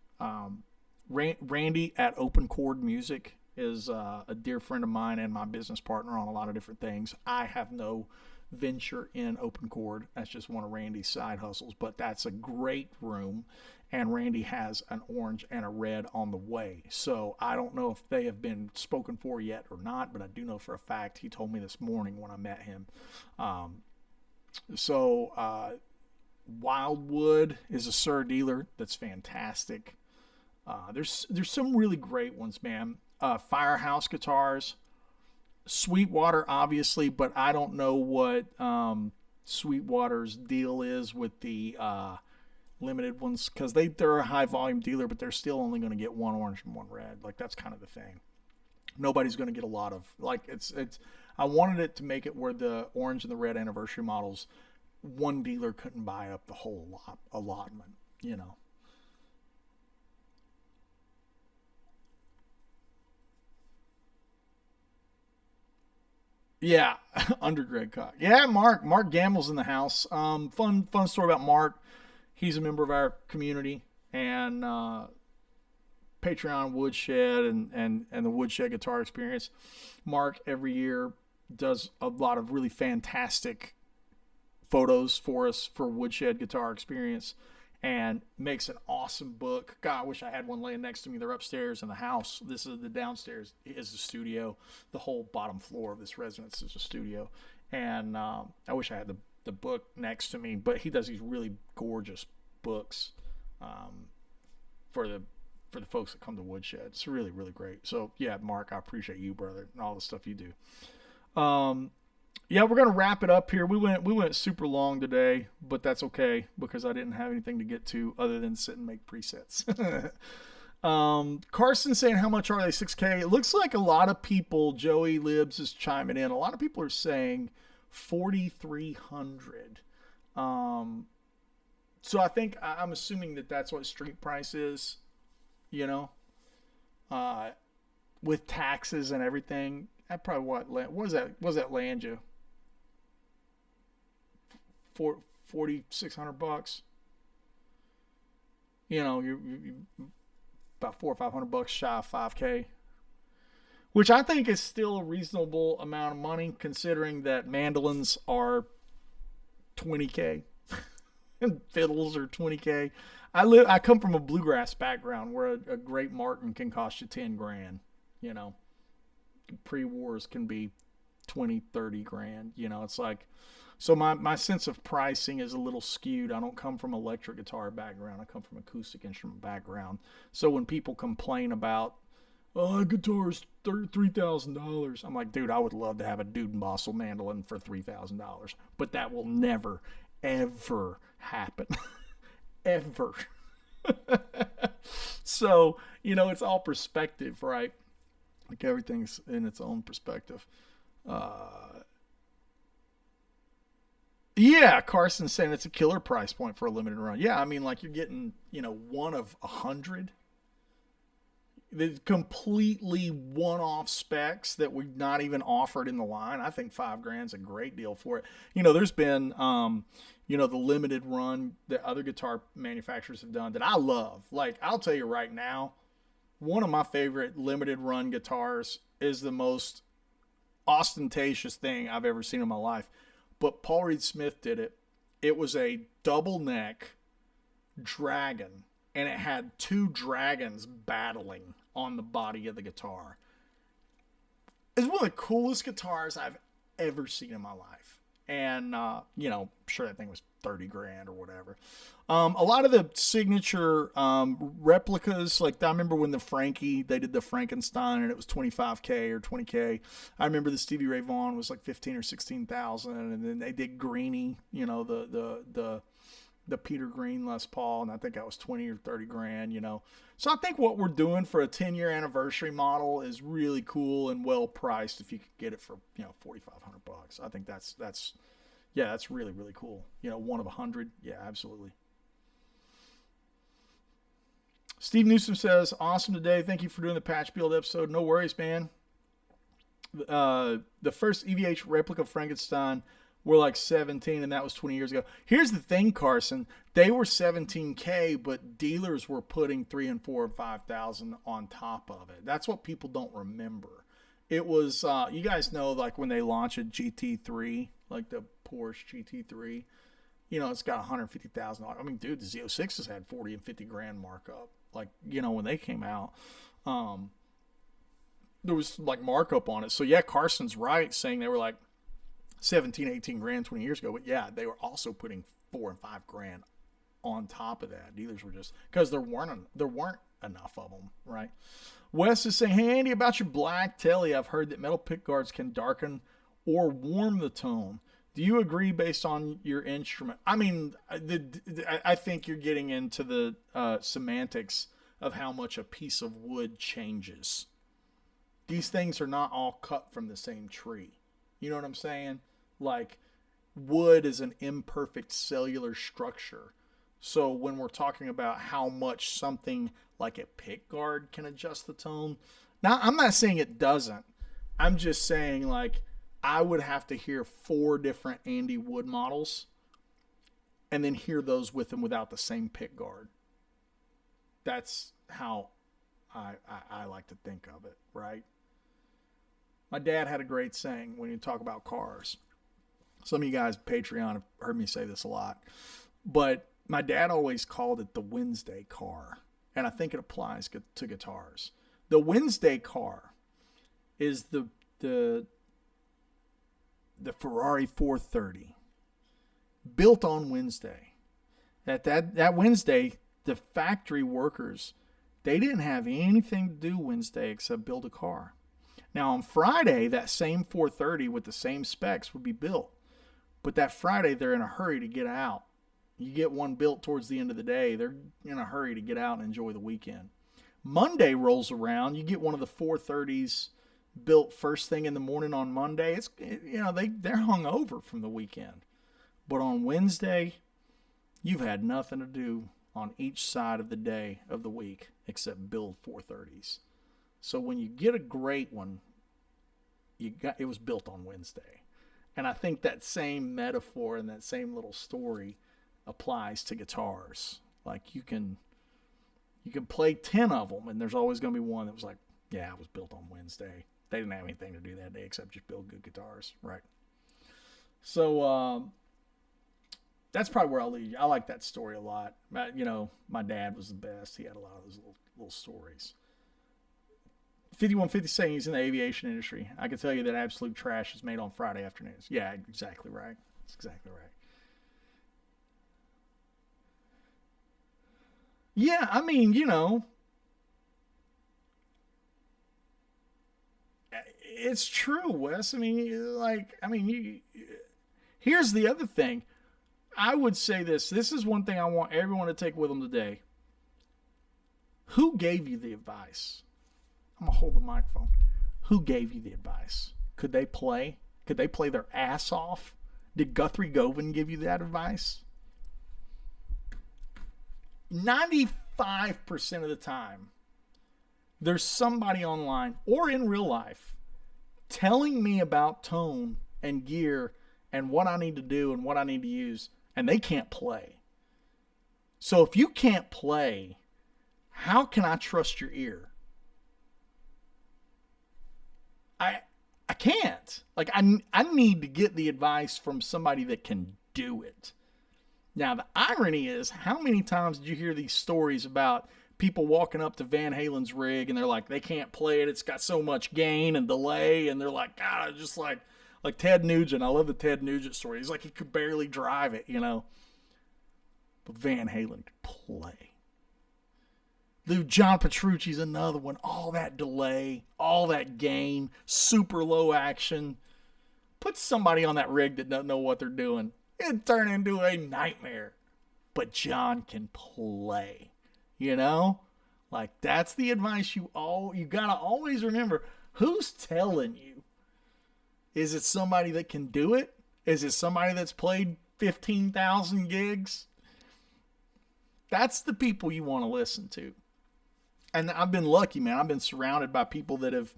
Randy at Open Chord Music is a dear friend of mine and my business partner on a lot of different things. I have no venture in Open Chord. That's just one of Randy's side hustles, but that's a great room, and Randy has an orange and a red on the way. So I don't know if they have been spoken for yet or not, but I do know for a fact he told me this morning when I met him. Wildwood is a Sir dealer that's fantastic. There's some really great ones, man. Firehouse Guitars, Sweetwater, obviously, but I don't know what Sweetwater's deal is with the limited ones, because they're a high volume dealer, but they're still only going to get one orange and one red. Like, that's kind of the thing. Nobody's going to get a lot of, like, it's I wanted it to make it where the orange and the red anniversary models, one dealer couldn't buy up the whole allotment, you know. Yeah, under Greg Koch. Yeah, Mark Gamble's in the house. Fun story about Mark. He's a member of our community and Patreon Woodshed and the Woodshed Guitar Experience. Mark every year does a lot of really fantastic photos for us for Woodshed Guitar Experience and makes an awesome book. God, I wish I had one laying next to me. They're upstairs in the house. This is the downstairs is the studio. The whole bottom floor of this residence is a studio. And I wish I had the book next to me, but he does these really gorgeous books for the folks that come to Woodshed. It's really, really great. So yeah, Mark, I appreciate you, brother, and all the stuff you do. Yeah, we're gonna wrap it up here. We went super long today, but that's okay because I didn't have anything to get to other than sit and make presets. Carson saying, how much are they? 6K. It looks like a lot of people, Joey Libs is chiming in. A lot of people are saying 4,300. So I think I'm assuming that's what street price is, you know, with taxes and everything. That probably what was that land you? $4,600. You know, you're about $400 or $500 shy of 5K, which I think is still a reasonable amount of money considering that mandolins are 20K and fiddles are 20K. I come from a bluegrass background where a great Martin can cost you 10 grand. You know, pre-wars can be 20, 30 grand. You know, it's like. So my sense of pricing is a little skewed. I don't come from electric guitar background. I come from acoustic instrument background. So when people complain about, oh, guitar is $3,000, I'm like, dude, I would love to have a Dudenbosel mandolin for $3,000. But that will never, ever happen. Ever. So, you know, it's all perspective, right? Like everything's in its own perspective. Yeah, Carson's saying it's a killer price point for a limited run. Yeah, I mean, like you're getting, you know, one of 100. The completely one-off specs that we've not even offered in the line. I think $5,000's a great deal for it. You know, there's been, you know, the limited run that other guitar manufacturers have done that I love. Like, I'll tell you right now, one of my favorite limited run guitars is the most ostentatious thing I've ever seen in my life. But Paul Reed Smith did it. It was a double neck dragon, and it had two dragons battling on the body of the guitar. It's one of the coolest guitars I've ever seen in my life. And, you know, I'm sure that thing was 30 grand or whatever. A lot of the signature replicas, like I remember when the Frankie, they did the Frankenstein and it was 25K or 20K. I remember the Stevie Ray Vaughan was like 15 or 16,000, and then they did Greenie, you know, the Peter Green Les Paul, and I think that was 20 or 30 grand, you know. So I think what we're doing for a 10-year anniversary model is really cool and well priced if you could get it for, you know, $4,500. I think that's really, really cool. You know, one of 100. Yeah, absolutely. Steve Newsom says, awesome today. Thank you for doing the patch build episode. No worries, man. The first EVH replica Frankenstein were like 17, and that was 20 years ago. Here's the thing, Carson. They were 17K, but dealers were putting 3 and 4 and 5,000 on top of it. That's what people don't remember. It was, you guys know, like when they launch a GT3, like the Porsche GT3, you know, it's got $150,000. I mean, dude, the Z06 had 40 and 50 grand markup. Like, you know, when they came out, there was like markup on it. So yeah, Carson's right saying they were like 17, 18 grand 20 years ago. But yeah, they were also putting 4 and 5 grand on top of that. Dealers were just, because there weren't enough of them, right? Wes is saying, hey, Andy, about your black telly, I've heard that metal pickguards can darken or warm the tone. Do you agree based on your instrument? I mean, I think you're getting into the semantics of how much a piece of wood changes. These things are not all cut from the same tree. You know what I'm saying? Like, wood is an imperfect cellular structure. So when we're talking about how much something like a pickguard can adjust the tone, now I'm not saying it doesn't. I'm just saying, like, I would have to hear 4 different Andy Wood models and then hear those with him without the same pick guard. That's how I like to think of it, right? My dad had a great saying when you talk about cars. Some of you guys, Patreon, have heard me say this a lot. But my dad always called it the Wednesday car. And I think it applies to guitars. The Wednesday car is the Ferrari 430 built on Wednesday. That Wednesday, the factory workers, they didn't have anything to do Wednesday except build a car. Now on Friday, that same 430 with the same specs would be built. But that Friday, they're in a hurry to get out. You get one built towards the end of the day, they're in a hurry to get out and enjoy the weekend. Monday rolls around, you get one of the 430s built first thing in the morning on Monday. They're hung over from the weekend. But on Wednesday, you've had nothing to do on each side of the day of the week except build 430s. So when you get a great one, it was built on Wednesday. And I think that same metaphor and that same little story applies to guitars. Like you can play 10 of them, and there's always going to be one that was like, yeah, it was built on Wednesday. They didn't have anything to do that day except just build good guitars, right? So that's probably where I'll leave you. I like that story a lot. My dad was the best. He had a lot of those little stories. 5150 saying he's in the aviation industry. I can tell you that absolute trash is made on Friday afternoons. Yeah, exactly right. That's exactly right. Yeah, I mean, it's true, Wes. Here's the other thing. I would say this. This is one thing I want everyone to take with them today. Who gave you the advice? I'm going to hold the microphone. Who gave you the advice? Could they play? Could they play their ass off? Did Guthrie Govan give you that advice? 95% of the time, there's somebody online or in real life telling me about tone and gear and what I need to do and what I need to use, and they can't play. So if you can't play, how can I trust your ear? I can't. I need to get the advice from somebody that can do it. Now, the irony is, how many times did you hear these stories about people walking up to Van Halen's rig and they're like, they can't play it. It's got so much gain and delay. And they're like, God, just like Ted Nugent. I love the Ted Nugent story. He's like, he could barely drive it, But Van Halen could play. Dude, John Petrucci's another one. All that delay, all that gain, super low action. Put somebody on that rig that doesn't know what they're doing. It'd turn into a nightmare. But John can play. That's the advice you gotta always remember. Who's telling you? Is it somebody that can do it? Is it somebody that's played 15,000 gigs? That's the people you want to listen to. And I've been lucky, man. I've been surrounded by people that have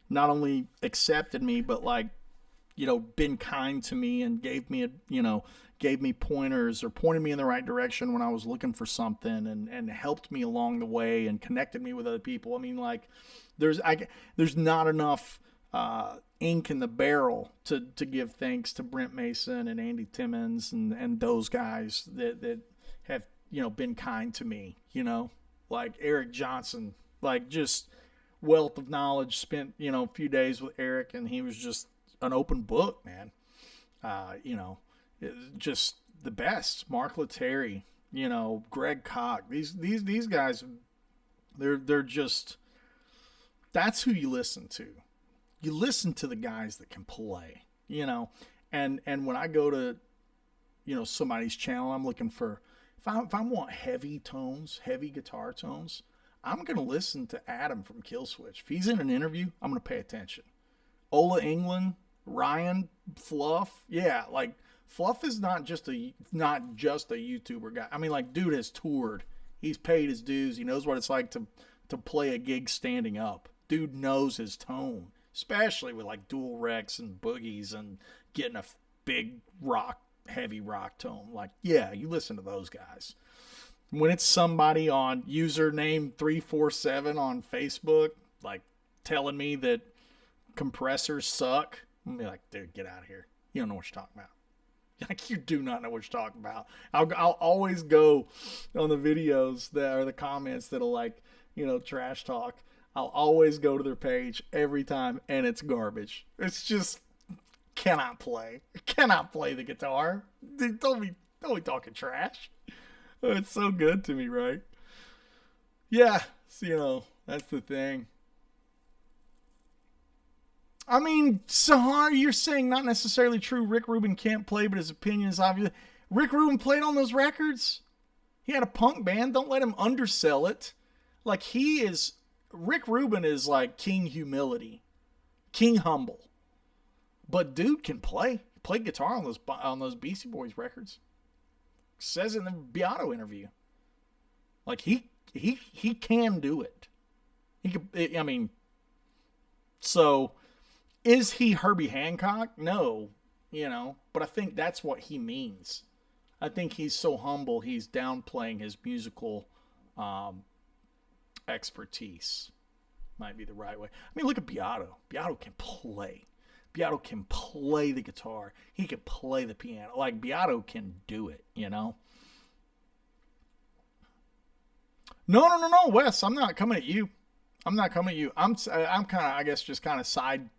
not only accepted me, but been kind to me and gave me pointers or pointed me in the right direction when I was looking for something and helped me along the way and connected me with other people. There's not enough ink in the barrel to give thanks to Brent Mason and Andy Timmons and those guys that have, been kind to me, like Eric Johnson, just wealth of knowledge. Spent, a few days with Eric, and he was just an open book, man. Just the best. Mark Letary, Greg Koch. These guys, they're just, that's who you listen to. You listen to the guys that can play, and when I go to, somebody's channel, I'm looking for, if I want heavy tones, heavy guitar tones, I'm going to listen to Adam from Killswitch. If he's in an interview, I'm going to pay attention. Ola England, Ryan, Fluff. Yeah, Fluff is not just a YouTuber guy. Dude has toured. He's paid his dues. He knows what it's like to play a gig standing up. Dude knows his tone. especially with like dual Rex and boogies and getting a big rock, heavy rock tone. Like, yeah, you listen to those guys. When it's somebody on username 347 on Facebook, like telling me that compressors suck, I'm gonna be like, dude, get out of here. You don't know what you're talking about. Like, you do not know what you're talking about. I'll always go on the videos that are the comments that'll like, trash talk. I'll always go to their page every time, and it's garbage. It's just cannot play. Cannot play the guitar. Don't be talking trash. It's so good to me, right? Yeah, so, that's the thing. I mean, Sahar, you're saying not necessarily true. Rick Rubin can't play, but his opinion is obvious. Rick Rubin played on those records. He had a punk band. Don't let him undersell it. Like, Rick Rubin is like King Humility, King Humble. But dude can play. He played guitar on those Beastie Boys records. Says in the Beato interview. Like, he can do it. He could. I mean, so is he Herbie Hancock? No, but I think that's what he means. I think he's so humble, he's downplaying his musical expertise. Might be the right way. I mean, look at Beato. Beato can play. Beato can play the guitar. He can play the piano. Like, Beato can do it, No, Wes. I'm not coming at you. I'm kind of, I guess, just kind of side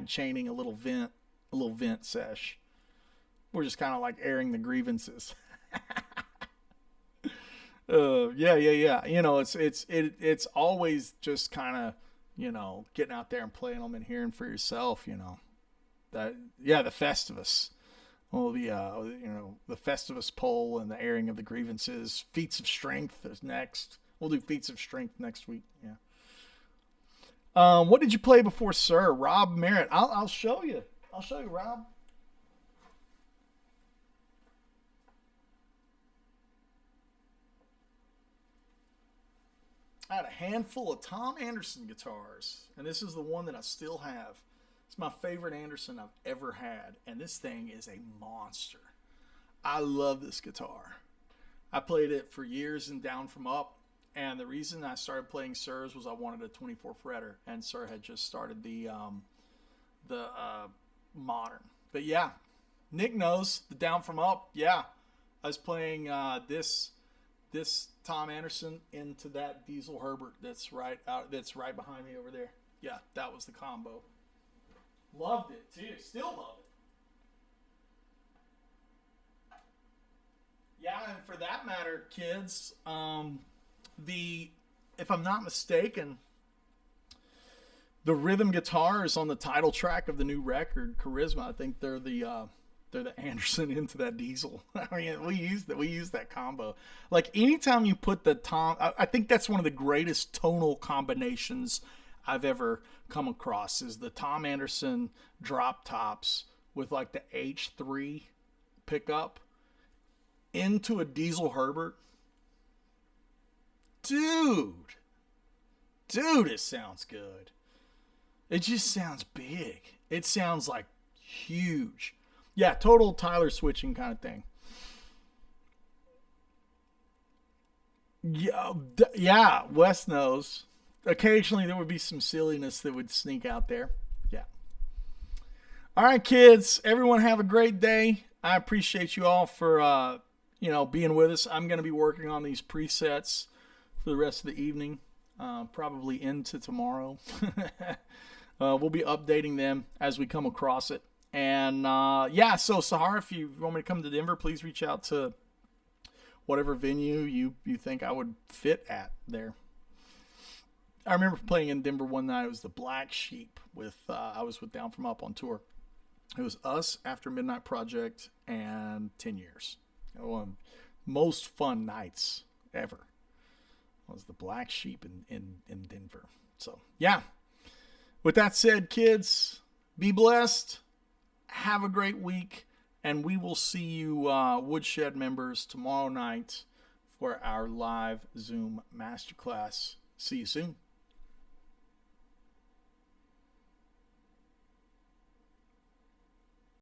chaining a little vent sesh. We're just kind of like airing the grievances. Yeah. It's always just kind of, getting out there and playing them and hearing for yourself, the Festivus. Well, the Festivus poll and the airing of the grievances. Feats of Strength is next. We'll do Feats of Strength next week. Yeah. What did you play before, sir? Rob Merritt. I'll show you. Rob. I had a handful of Tom Anderson guitars, and this is the one that I still have. It's my favorite Anderson I've ever had, and this thing is a monster. I love this guitar. I played it for years in Down From Up, and the reason I started playing Sir's was I wanted a 24 fretter, and Sir had just started the modern. But yeah, Nick knows the Down From Up. Yeah, I was playing this Tom Anderson into that Diesel Herbert that's right behind me over there. Yeah, that was the combo. Loved it too. Still love it. Yeah, and for that matter, kids, if I'm not mistaken, the rhythm guitar is on the title track of the new record, Charisma. I think they're the Anderson into that Diesel. I mean, we use that combo. Like, anytime you put the Tom, I think that's one of the greatest tonal combinations I've ever come across, is the Tom Anderson drop tops with like the H3 pickup into a Diesel Herbert. Dude, it sounds good. It just sounds big. It sounds like huge. Yeah, total Tyler switching kind of thing. Yeah, Wes knows. Occasionally there would be some silliness that would sneak out there. Yeah. All right, kids. Everyone have a great day. I appreciate you all for, being with us. I'm going to be working on these presets for the rest of the evening, probably into tomorrow. We'll be updating them as we come across it. And, so Sahara, if you want me to come to Denver, please reach out to whatever venue you think I would fit at there. I remember playing in Denver one night. It was the Black Sheep I was with Down From Up on tour. It was us, After Midnight Project, and 10 Years. One of the most fun nights ever was the Black Sheep in Denver. So, yeah. With that said, kids, be blessed. Have a great week. And we will see you Woodshed members tomorrow night for our live Zoom masterclass. See you soon.